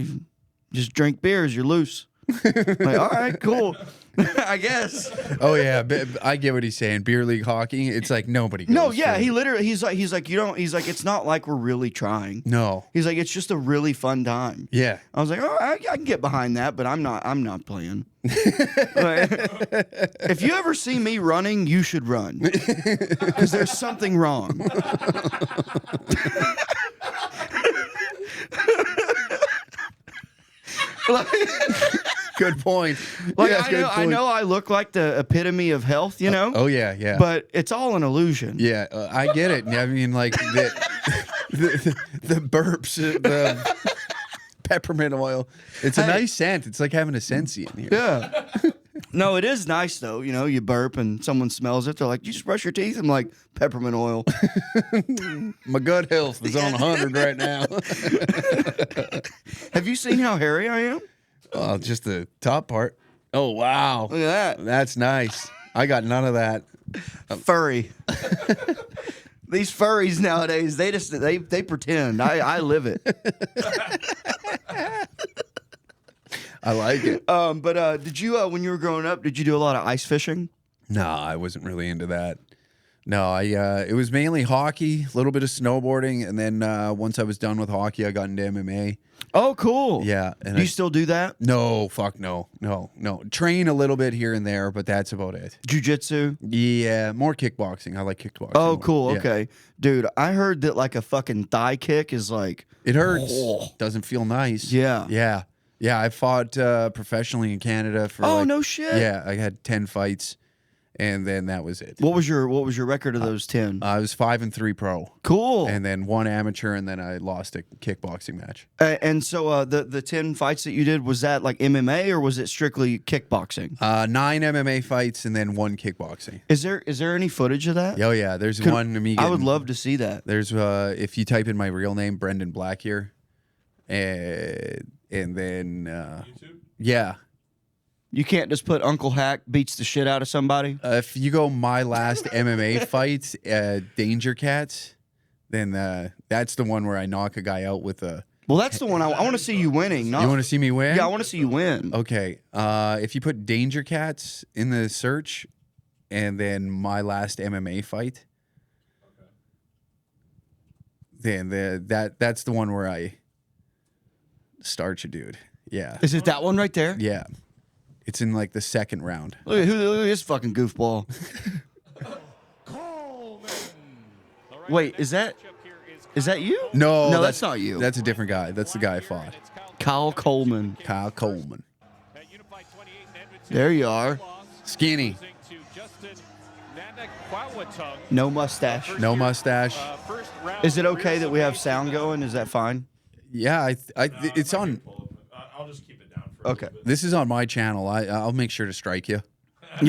just drink beers. You're loose. I'm like, all right, cool. I guess. Oh yeah, I get what he's saying. Beer league hockey, it's like nobody goes No, yeah, for it. he's like you don't. He's like, it's not like we're really trying. No. He's like, it's just a really fun time. Yeah. I was like, oh, I can get behind that, but I'm not playing. Like, if you ever see me running, you should run because there's something wrong. Good point. Like, Yeah, good I point. know I look like the epitome of health, you know. Oh yeah. But it's all an illusion. Yeah, I get it. I mean, like the burps, the peppermint oil. It's a Hey. nice scent. It's like having a Scentsy in here. Yeah. No, it is nice though. You know, you burp and someone smells it. They're like, "You just brush your teeth." I'm like, "Peppermint oil." My gut health is on 100 right now. Have you seen how hairy I am? Oh, just the top part. Oh wow, Look at that. that's nice. I got none of that. Furry. These furries nowadays, they pretend. I live it. I like it. But did you when you were growing up, did you do a lot of ice fishing? No, I wasn't really into that. No, it was mainly hockey, a little bit of snowboarding, and then once I was done with hockey, I got into MMA. Oh, cool. Yeah, and Do you still do that? no, fuck no. Train a little bit here and there, but that's about it. Jiu-jitsu? Yeah, more kickboxing. I like kickboxing. Oh, more. cool. Yeah. Okay. Dude, I heard that like a fucking thigh kick is like, It hurts. Oh. Doesn't feel nice. Yeah. Yeah. I fought professionally in Canada for. oh, like- no shit. Yeah, I had 10 fights, and then that was it. What was your record of those 10? I was 5-3 pro, Cool. and then 1 amateur, and then I lost a kickboxing match. And so the 10 fights that you did, was that like MMA or was it strictly kickboxing? 9 MMA fights, and then 1 kickboxing. Is there any footage of that? Oh yeah, there's Could- one. Me I would getting- love to see that. There's if you type in my real name, Brenden Blackear, and then yeah, You can't just put Uncle Hack beats the shit out of somebody. if you go my last MMA fight, Danger Cats, then that's the one where I knock a guy out with a. Well, that's the one I want to see you winning. Not, You want to see me win? Yeah, I want to see you win. Okay. If you put Danger Cats in the search, and then my last MMA fight, then that's the one where I start you, dude. Yeah. Is it that one right there? Yeah. It's in like the second round. Look at this fucking goofball. Wait, is that you? No, that's not you. That's a different guy. That's the guy I fought. Kyle Coleman. Kyle Coleman. There you are. Skinny. No mustache. No mustache. Is it okay that we have sound going? Is that fine? Yeah, it's on. I'll just keep it down for Okay. a little bit. This is on my channel. I'll make sure to strike you. And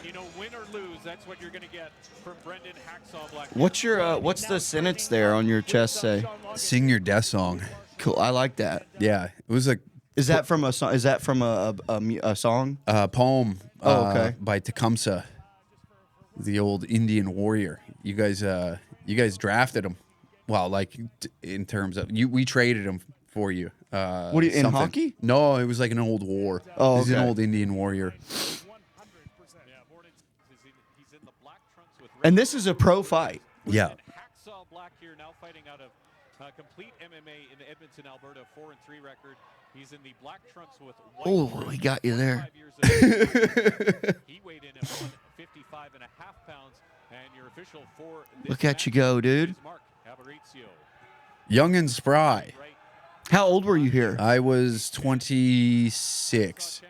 you know, win or lose, that's what you're going to get from Brenden Hacksaw Blackear. What's the sentence there on your chest say? Sing your death song. Cool. I like that. Yeah, it was a Is that from a song? Is that from a song? poem. Oh, okay. By Tecumseh, the old Indian warrior. You guys drafted him. Well, like in terms of we traded him for you. What do you, in something. hockey? No, it was like an old war. Oh, He's an okay. old Indian warrior. He's in the black trunks with And this is a pro fight. Yeah. Hacksaw Blackear now fighting out of Complete MMA in Edmonton, Alberta, 4-3 record. He's in the black trunks with white. Oh, he got you there. 5 years of he weighed in at 155 and a half pounds, and your official for this Look at you go, dude. is Mark Abarizio. Young and spry. Right. How old were you here? I was 26.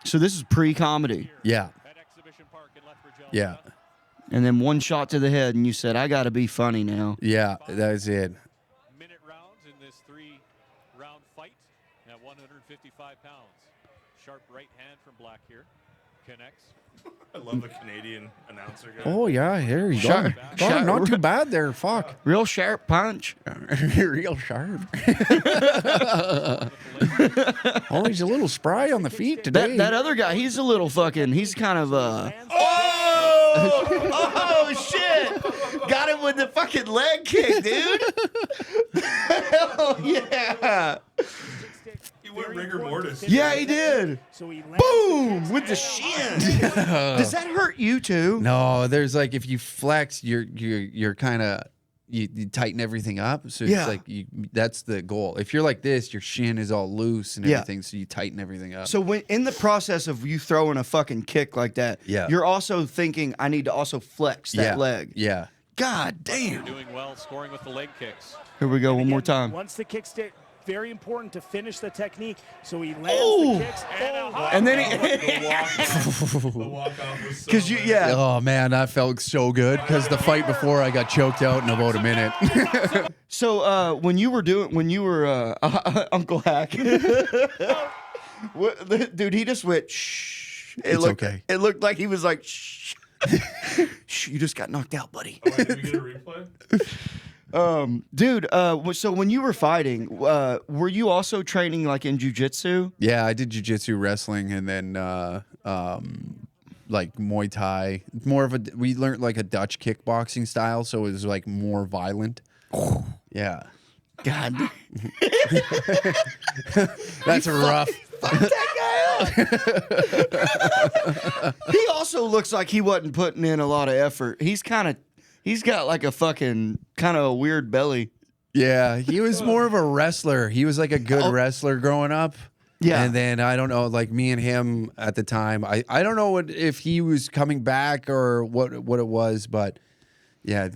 So this is pre-comedy. Yeah. At Exhibition Park in Lethbridge, Yeah. Alberta. And then one shot to the head, and you said, I got to be funny now. Yeah. That's it. Minute rounds in this 3-round fight at 155 pounds. Sharp right hand from Blackear. Connects. I love the Canadian announcer guy. Oh yeah, here you Sharp. go. Sharp. Not too bad there. Fuck. Real sharp punch. Real sharp. Oh, he's a little spry on the feet today. That other guy, he's a little fucking, he's kind of, Oh! oh, shit. Got him with the fucking leg kick, dude. Hell yeah. He went rigor mortis. Yeah, he did. So he Boom! With the shin. Does that hurt you too? No, there's like if you flex, you're kind of you tighten everything up. So Yeah. it's like that's the goal. If you're like this, your shin is all loose and Yeah. everything, so you tighten everything up. So when in the process of you throwing a fucking kick like that, Yeah. you're also thinking, I need to also flex that yeah, leg. Yeah. God damn. Doing well, scoring with the leg kicks. Here we go, one more time. Once the kick stick, very important to finish the technique. So he lands Ooh. the kicks. And then The walk-off was so because you, good. yeah. Oh man, that felt so good because the fight before I got choked out in about a minute. So when you were Uncle Hack, dude, he just went shh. It's okay. It looked like he was like shh. Shh, you just got knocked out, buddy. Oh, wait, did we get a replay? Dude, so when you were fighting, were you also training like in jujitsu? Yeah, I did jujitsu, wrestling, and then like Muay Thai. We learned like a Dutch kickboxing style, so it was like more violent. Yeah, God, that's rough. he also looks like he wasn't putting in a lot of effort. He's got like a fucking kind of a weird belly. Yeah, he was more of a wrestler. He was like a good Oh. wrestler growing up. Yeah. And then I don't know, like me and him at the time, I don't know if he was coming back or what it was, but yeah.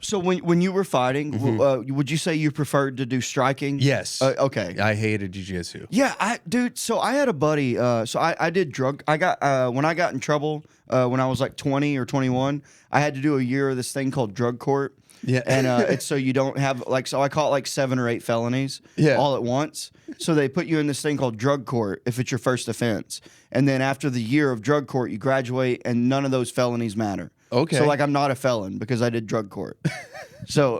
So when you were fighting, would you say you preferred to do striking? Yes. Okay. I hated jiu-jitsu. Yeah, dude. So I had a buddy. So I did drug. I got when I got in trouble when I was like 20 or 21. I had to do a year of this thing called drug court. Yeah. And it's so you don't have like, so I caught like 7 or 8 felonies Yeah. all at once. So they put you in this thing called drug court if it's your first offense. And then after the year of drug court, you graduate and none of those felonies matter. Okay. So like I'm not a felon because I did drug court. So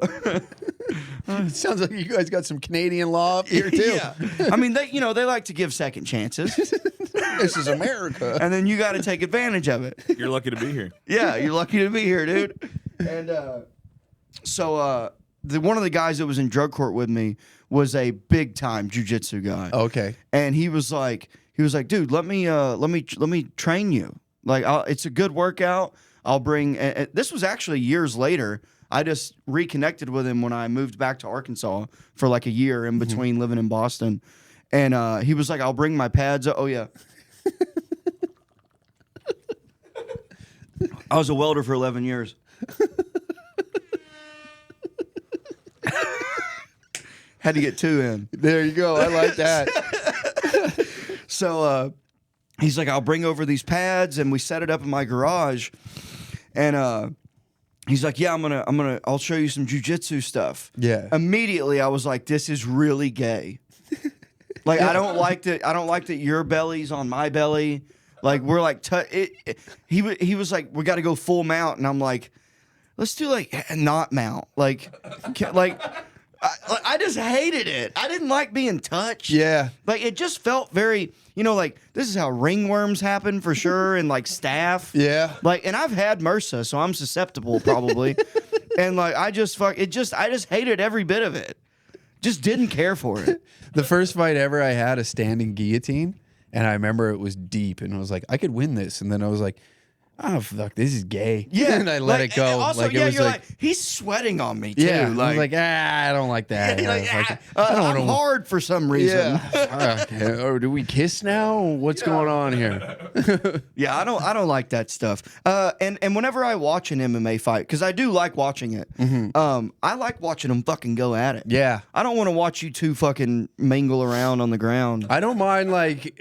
It sounds like you guys got some Canadian law up here too. yeah. I mean, they like to give second chances. This is America. And then you got to take advantage of it. You're lucky to be here. Yeah, you're lucky to be here, dude. And so one of the guys that was in drug court with me was a big time jujitsu guy. Okay. And he was like, dude, let me train you. Like, it's a good workout. I'll bring. This was actually years later. I just reconnected with him when I moved back to Arkansas for like a year in between living in Boston. And he was like, I'll bring my pads. Oh yeah. I was a welder for 11 years. Had to get 2 in. There you go. I like that. So he's like, I'll bring over these pads, and we set it up in my garage. And he's like, yeah, I'll show you some jujitsu stuff. Yeah. Immediately, I was like, this is really gay. Like, I don't like that your belly's on my belly. Like, we're like, he was like, we got to go full mount, and I'm like, let's do like not mount. Like, I just hated it. I didn't like being touched. Yeah. Like, it just felt very, like, this is how ringworms happen for sure, and like staph. Yeah. Like, and I've had MRSA, so I'm susceptible probably. And like, I just hated every bit of it. Just didn't care for it. The first fight ever I had a standing guillotine, and I remember it was deep, and I was like, I could win this. And then I was like, oh, fuck, this is gay. Yeah. And I let it go. And also, like, yeah, it was you're like, he's sweating on me too. yeah. Like, I was like, I don't like that. you're like, Like, I'm hard for some reason. Yeah. Okay. Or do we kiss now? What's going on here? Yeah, I don't like that stuff. And whenever I watch an MMA fight, because I do like watching it, I like watching them fucking go at it. Yeah. I don't want to watch you two fucking mingle around on the ground. I don't mind, like,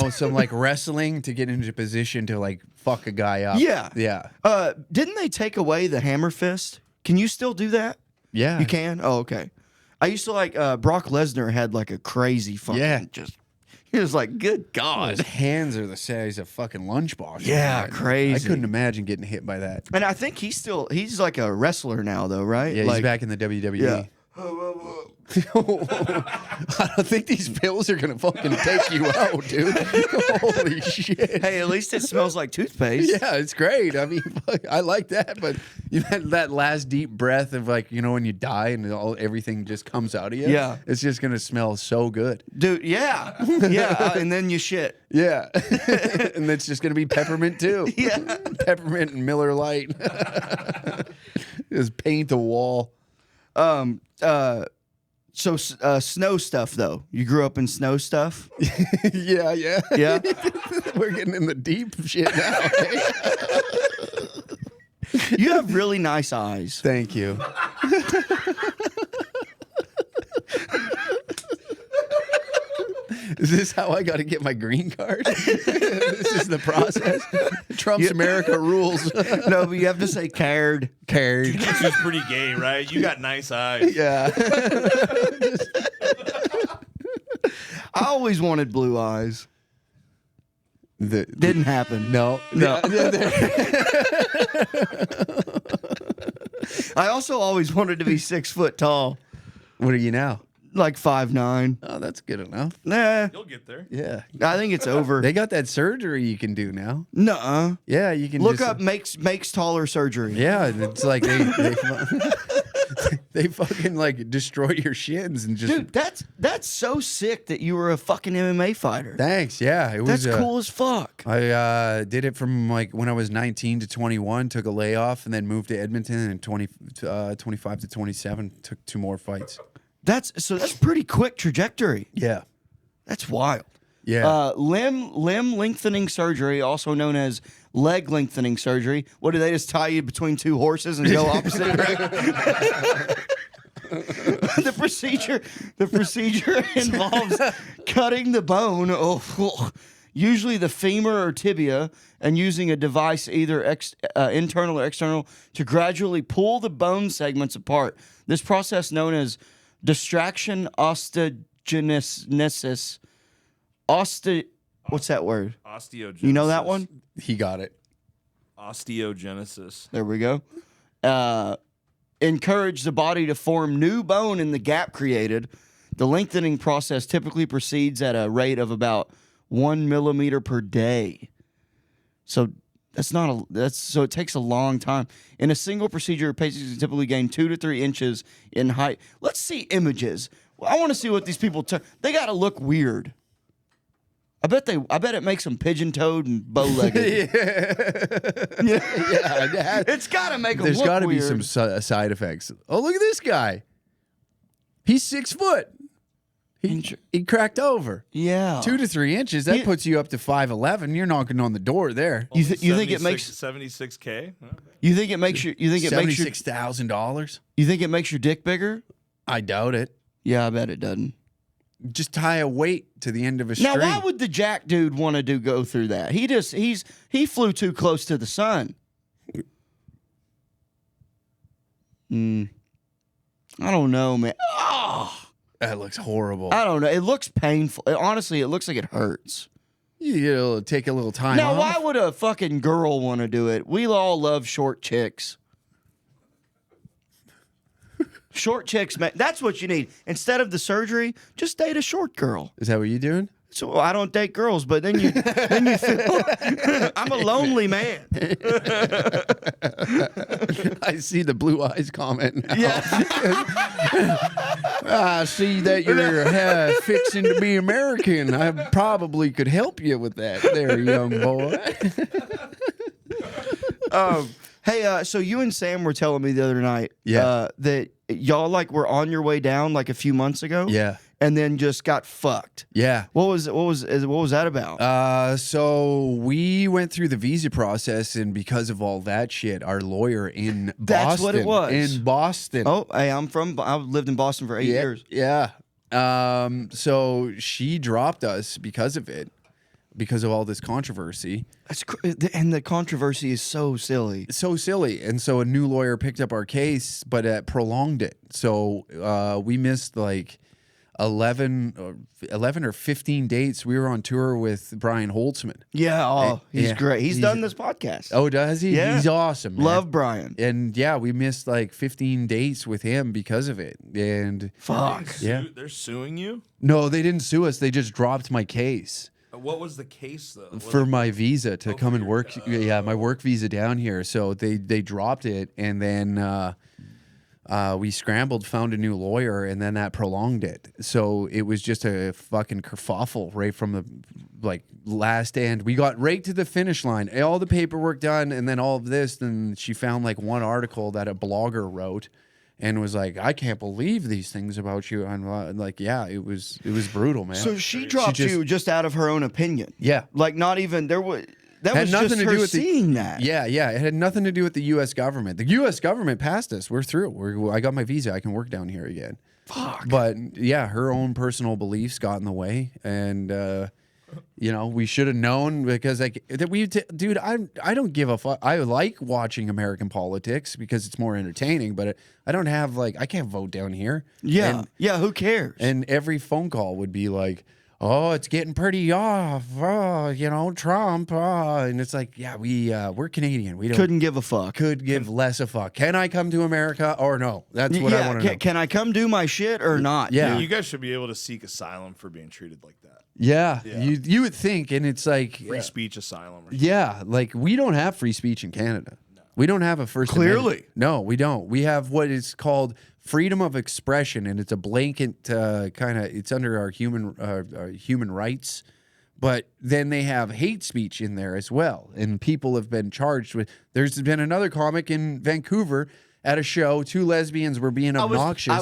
some like wrestling to get into position to like fuck a guy up. Yeah. Yeah. Didn't they take away the hammer fist? Can you still do that? Yeah. You can? Oh, okay. I used to like Brock Lesnar had like a crazy fucking he was like, good God. His hands are the size of fucking lunchbox. Yeah, I crazy. couldn't imagine getting hit by that. And I think he's like a wrestler now though, right? Yeah, like, he's back in the WWE. Yeah. I don't think these pills are gonna fucking take you out, dude. Holy shit. Hey, at least it smells like toothpaste. Yeah, it's great. I mean, I like that, but that last deep breath of like, when you die and everything just comes out of you. Yeah. It's just gonna smell so good. Dude, yeah. Yeah, and then you shit. Yeah. And it's just gonna be peppermint too. Yeah. Peppermint and Miller Lite. Just paint the wall. So snow stuff though. You grew up in snow stuff? Yeah. Yeah. We're getting in the deep shit now. You have really nice eyes. Thank you. Is this how I got to get my green card? This is the process. Trump's America rules. No, but you have to say cared. Cared. This is pretty gay, right? You got nice eyes. Yeah. I always wanted blue eyes. Didn't happen. No. I also always wanted to be 6 foot tall, What are you now? like 5'9". Oh, that's good enough. Nah, You'll get there. Yeah. I think it's over. They got that surgery you can do now. Nuh-uh. Yeah, you can Look just, up makes taller surgery. Yeah, it's like they fucking like destroy your shins and just. Dude, that's so sick that you were a fucking MMA fighter. Thanks. Yeah, it was. That's cool as fuck. I did it from like when I was 19 to 21, took a layoff, and then moved to Edmonton, and 25 to 27, took 2 more fights. That's pretty quick trajectory. Yeah. That's wild. Yeah. Limb lengthening surgery, also known as leg lengthening surgery. What do they just tie you between 2 horses and go opposite direction? The procedure involves cutting the bone, usually the femur or tibia, and using a device either internal or external to gradually pull the bone segments apart. This process, known as distraction osteogenesis. What's that word? Osteogenesis. You know that one? He got it. Osteogenesis. There we go. Encourage the body to form new bone in the gap created. The lengthening process typically proceeds at a rate of about 1 millimeter per day. So so it takes a long time. In a single procedure, patients typically gain 2 to 3 inches in height. Let's see images. I want to see what these people they got to look weird. I bet it makes them pigeon-toed and bow-legged. Yeah. It's got to make them There's look got to be weird. some side effects. Oh, look at this guy. He's 6 foot. He cracked over. Yeah. 2 to 3 inches. That puts you up to 5'11". You're knocking on the door there. You think it makes $76K? you think it makes your $76,000. you think it makes your dick bigger? I doubt it. Yeah, I bet it doesn't. Just tie a weight to the end of a string. Now, why would the Jack dude want to go through that? He flew too close to the sun. I don't know, man. Oh, That looks horrible. I don't know. It looks painful. Honestly, it looks like it hurts. You'll take a little time Now, off. why would a fucking girl want to do it? We all love short chicks. Short chicks, man. That's what you need. Instead of the surgery, just date a short girl. Is that what you're doing? So I don't date girls, but then you feel I'm a lonely man. I see the blue eyes comment now. Yeah. I see that you're fixing to be American. I probably could help you with that there, young boy. Hey, so you and Sam were telling me the other night that y'all were on your way down a few months ago. Yeah. And then just got fucked. Yeah. What was that about? So we went through the visa process, and because of all that shit, our lawyer in Boston. That's what it was. In Boston. Oh, hey, I lived in Boston for 8 years. Yeah. So she dropped us because of it, because of all this controversy. And the controversy is so silly. So silly. And so a new lawyer picked up our case, but prolonged it. So we missed 11 or 15 dates. We were on tour with Brian Holtzman. Yeah, he's yeah, great. He's done this podcast. Oh, does he? Yeah. He's awesome, man. Love Brian. And yeah, we missed 15 dates with him because of it. And Fuck. Yeah. They're suing you? no, they didn't sue us. They just dropped my case What was the case, though? for my visa to come and for work. Yeah, my work visa down here. So they dropped it, and then we scrambled, found a new lawyer, and then that prolonged it. So it was just a fucking kerfuffle right from the last end. We got right to the finish line, all the paperwork done, and then all of this. Then she found one article that a blogger wrote, and was like, "I can't believe these things about you." And yeah, it was brutal, man. So she dropped you just out of her own opinion. Yeah. Not even there was. That Had was nothing just to her do with seeing that. Yeah, it had nothing to do with the U.S. government. The U.S. government passed us. We're through. I got my visa. I can work down here again. Fuck. But yeah, her own personal beliefs got in the way, and we should have known because dude, I don't give a fuck. I like watching American politics because it's more entertaining, but I don't have I can't vote down here. Yeah. Who cares? And every phone call would be like, "Oh, it's getting pretty off. Trump." And it's we're Canadian. We couldn't give a fuck. could give less a fuck. Can I come to America or no? That's what I want to know. Can I come do my shit or not? Yeah. You guys should be able to seek asylum for being treated like that. Yeah, Yeah. you would think, and it's Free speech asylum. Or yeah, we don't have free speech in Canada. We don't have a First Clearly. Amendment. No, we don't. We have what is called freedom of expression, and it's a blanket it's under our human rights. But then they have hate speech in there as well, and people have been charged with. There's been another comic in Vancouver at a show. 2 lesbians were being obnoxious.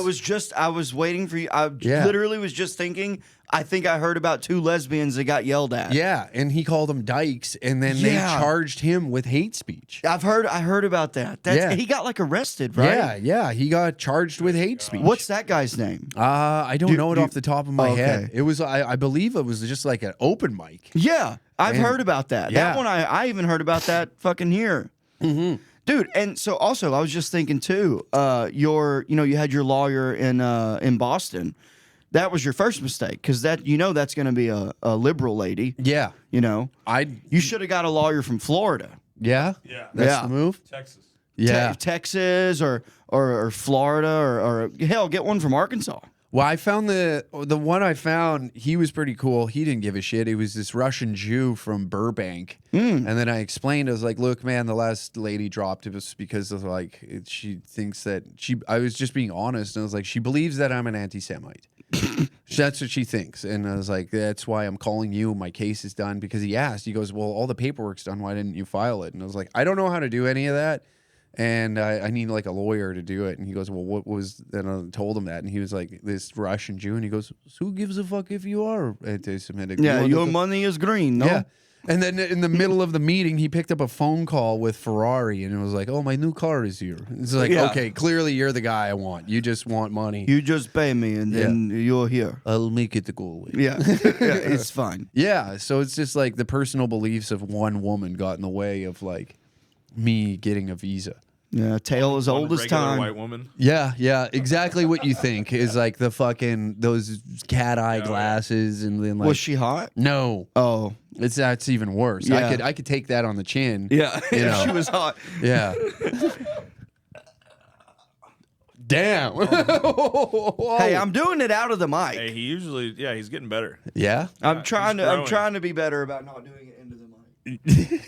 I was waiting for you. I Yeah. literally was just thinking. I think I heard about 2 lesbians that got yelled at. Yeah, and he called them dykes, and then they Yeah. charged him with hate speech. I heard about that. Yeah. He got arrested, right? Yeah, he got charged with hate speech. What's that guy's name? I don't know it off the top of my Okay. head. It was, I believe it was just an open mic. Yeah, I've heard about that. Yeah. That one I even heard about that fucking here. Mm-hmm. Dude, and so also I was just thinking too, you had your lawyer in Boston. That was your first mistake because that's going to be a liberal lady. Yeah. You should have got a lawyer from Florida. Yeah? Yeah. That's Yeah. the move? Texas. Yeah. Texas or Florida or hell, get one from Arkansas. Well, I found the one I found, he was pretty cool. He didn't give a shit. He was this Russian Jew from Burbank. And then I explained, I was like, look, man, the last lady dropped us because of she thinks that I was just being honest. And I was like, she believes that I'm an anti-Semite. That's what she thinks. And I was like, that's why I'm calling you. My case is done. Because he asked, he goes, well, all the paperwork's done. Why didn't you file it? And I was like, I don't know how to do any of that. And I need a lawyer to do it. And he goes, well, what was, and I told him that. And he was like, this Russian Jew. And he goes, who gives a fuck if you are anti-Semitic? Yeah, your money is green, no? Yeah. And then in the middle of the meeting, he picked up a phone call with Ferrari, and it was like, "Oh, my new car is here." It's like, Yeah. okay, clearly you're the guy I want. You just want money. You just pay me, and then you're here. I'll make it to go away. Yeah, yeah, it's fine. Yeah, so it's just like the personal beliefs of one woman got in the way of like me getting a visa. Yeah, tale as One old as regular time. white woman. Yeah, exactly what you think is like the fucking those cat eye yeah. glasses and then like Was she hot? no, Oh, that's even worse. Yeah. I could take that on the chin. yeah. You know. If she was hot. Yeah. Damn. Hey, I'm doing it out of the mic. Hey, he's getting better. Yeah. I'm trying he's to. I'm growing. trying to be better about not doing it into the mic.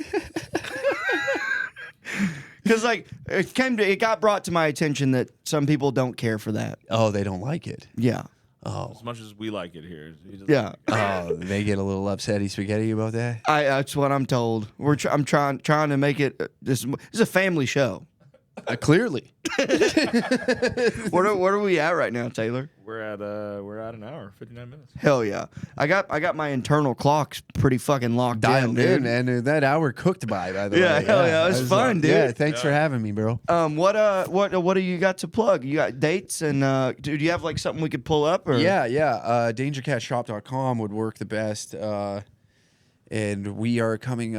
Because like it got brought to my attention that some people don't care for that. Oh, they don't like it. Yeah. Oh. As much as we like it here. He doesn't Yeah. Oh, they get a little upsetty spaghetti about that. That's what I'm told. I'm trying to make it. This is a family show. Clearly. What are we at right now, Taylor? We're at an hour, 59 minutes. Hell yeah! I got my internal clocks pretty fucking locked Dialed in, dude. in, and that hour cooked by the Yeah, way. hell yeah, it was fun, dude. Yeah, thanks for having me, bro. What do you got to plug? You got dates and do you have like something we could pull up or? Yeah. DangerCatShop.com would work the best. And we are coming. We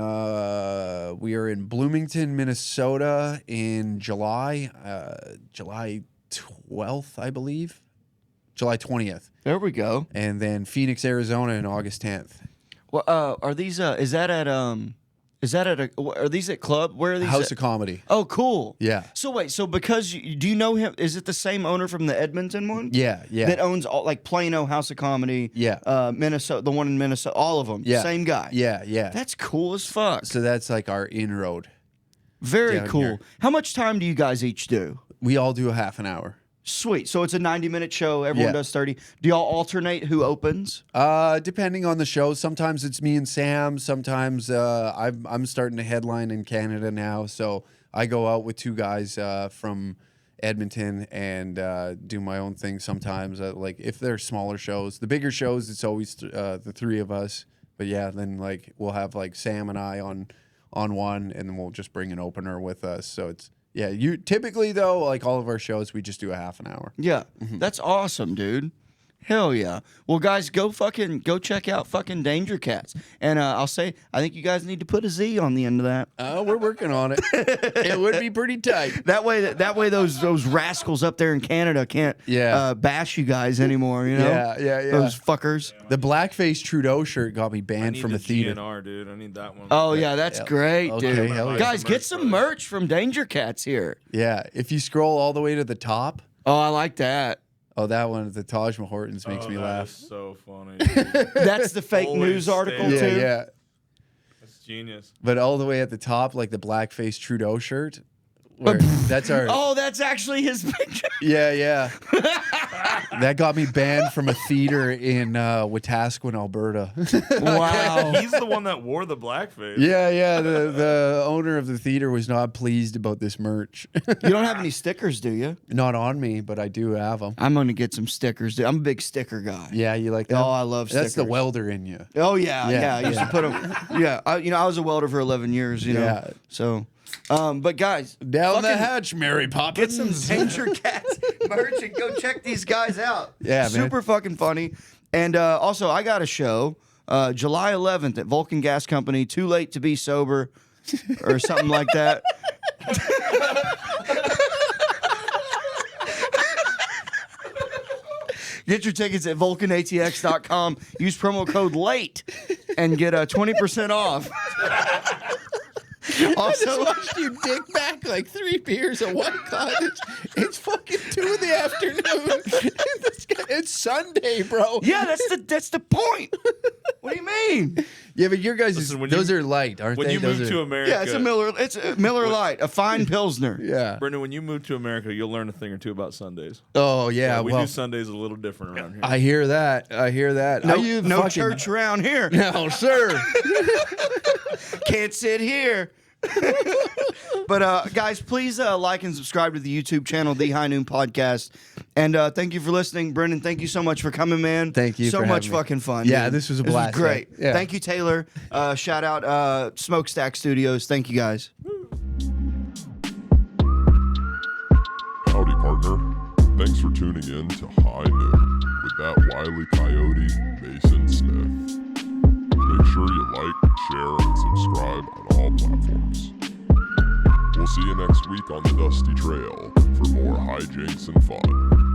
are in Bloomington, Minnesota in July. July 12th, I believe. July 20th. There we go. And then Phoenix, Arizona in August 10th. Well, are these? Is that at Are these at club? Where are these? House at? of Comedy. Oh, cool. Yeah. So wait, because do you know him? Is it the same owner from the Edmonton one? Yeah. That owns all like Plano House of Comedy. Yeah. Minnesota, the one in Minnesota, all of them. Yeah. Same guy. Yeah. That's cool as fuck. So that's like our inroad. Very down cool. here. How much time do you guys each do? We all do a half an hour. Sweet. So it's a 90-minute show. Everyone Yeah. does 30. Do y'all alternate who opens? Depending on the show. Sometimes it's me and Sam. Sometimes I'm starting to headline in Canada now, so I go out with two guys from Edmonton and do my own thing. Sometimes, like if they're smaller shows, the bigger shows, it's always the three of us. But yeah, then like we'll have like Sam and I on one, and then we'll just bring an opener with us. So it's. Yeah, you typically though, like all of our shows, we just do a half an hour. Yeah. That's awesome, dude. Hell yeah. Well, guys, go check out fucking Danger Cats. And I think you guys need to put a Z on the end of that. We're working on it. It would be pretty tight. That way those rascals up there in Canada can't bash you guys anymore, you know? Yeah. Those fuckers. The blackface Trudeau shirt got me I banned need from the a theater. GNR, dude. I need that one. Oh yeah, that's great, Okay, dude. hell yeah. Guys, Some get merch, some brother. merch from Danger Cats here. Yeah, if you scroll all the way to the top, Oh, I like that. oh, that one, the Taj Mahortons makes Oh, me that laugh. is so funny. Dude. That's the fake Always news article stay- too. Yeah. That's genius. But all the way at the top, like the blackface Trudeau shirt, where that's our. Oh, that's actually his picture. Yeah. That got me banned from a theater in Wetaskiwin, Alberta. Wow. He's the one that wore the blackface. Yeah. The owner of the theater was not pleased about this merch. You don't have any stickers, do you? Not on me, but I do have them. I'm gonna get some stickers. Dude. I'm a big sticker guy. Yeah, you like that? Oh, I love That's the stickers. welder in you. Oh yeah. Yeah, I used to put them. Yeah, I was a welder for 11 years. You know. Yeah. So, but guys, Down the fucking hatch, Mary get Poppins. some Danger Cats merch and go check these guys out. Yeah, man. Super fucking funny. And also, I got a show July 11th at Vulcan Gas Company. Too late to be sober, or something like that. Get your tickets at vulcanatx.com. Use promo code LATE and get 20% off. Also, Watched you dig back like 3 beers at one cottage. It's fucking 2 in the afternoon. It's Sunday, bro. yeah, that's the point. What do you mean? Yeah, but your guys, Listen, when those you- are light, aren't When they? you Those move are, to America, Yeah, it's a Miller Lite, a fine Pilsner. Yeah. Brendan, when you move to America, you'll learn a thing or two about Sundays. Oh, yeah. we well, do Sundays a little different around here. I hear that. No church around here. No, sir. Can't sit here. But guys, please like and subscribe to the YouTube channel, The High Noon Podcast. And thank you for listening. Brenden, thank you so much for coming, man. Thank you so for much having me. fucking fun. Yeah, dude. this was a blast, great. man. Yeah. Thank you, Taylor. Shout out Smokestack Studios. Thank you, guys. Howdy, partner. Thanks for tuning in to High Noon with that wily coyote, Mason Smith. Make sure you like, share, and subscribe on all platforms. We'll see you next week on the Dusty Trail for more hijinks and fun.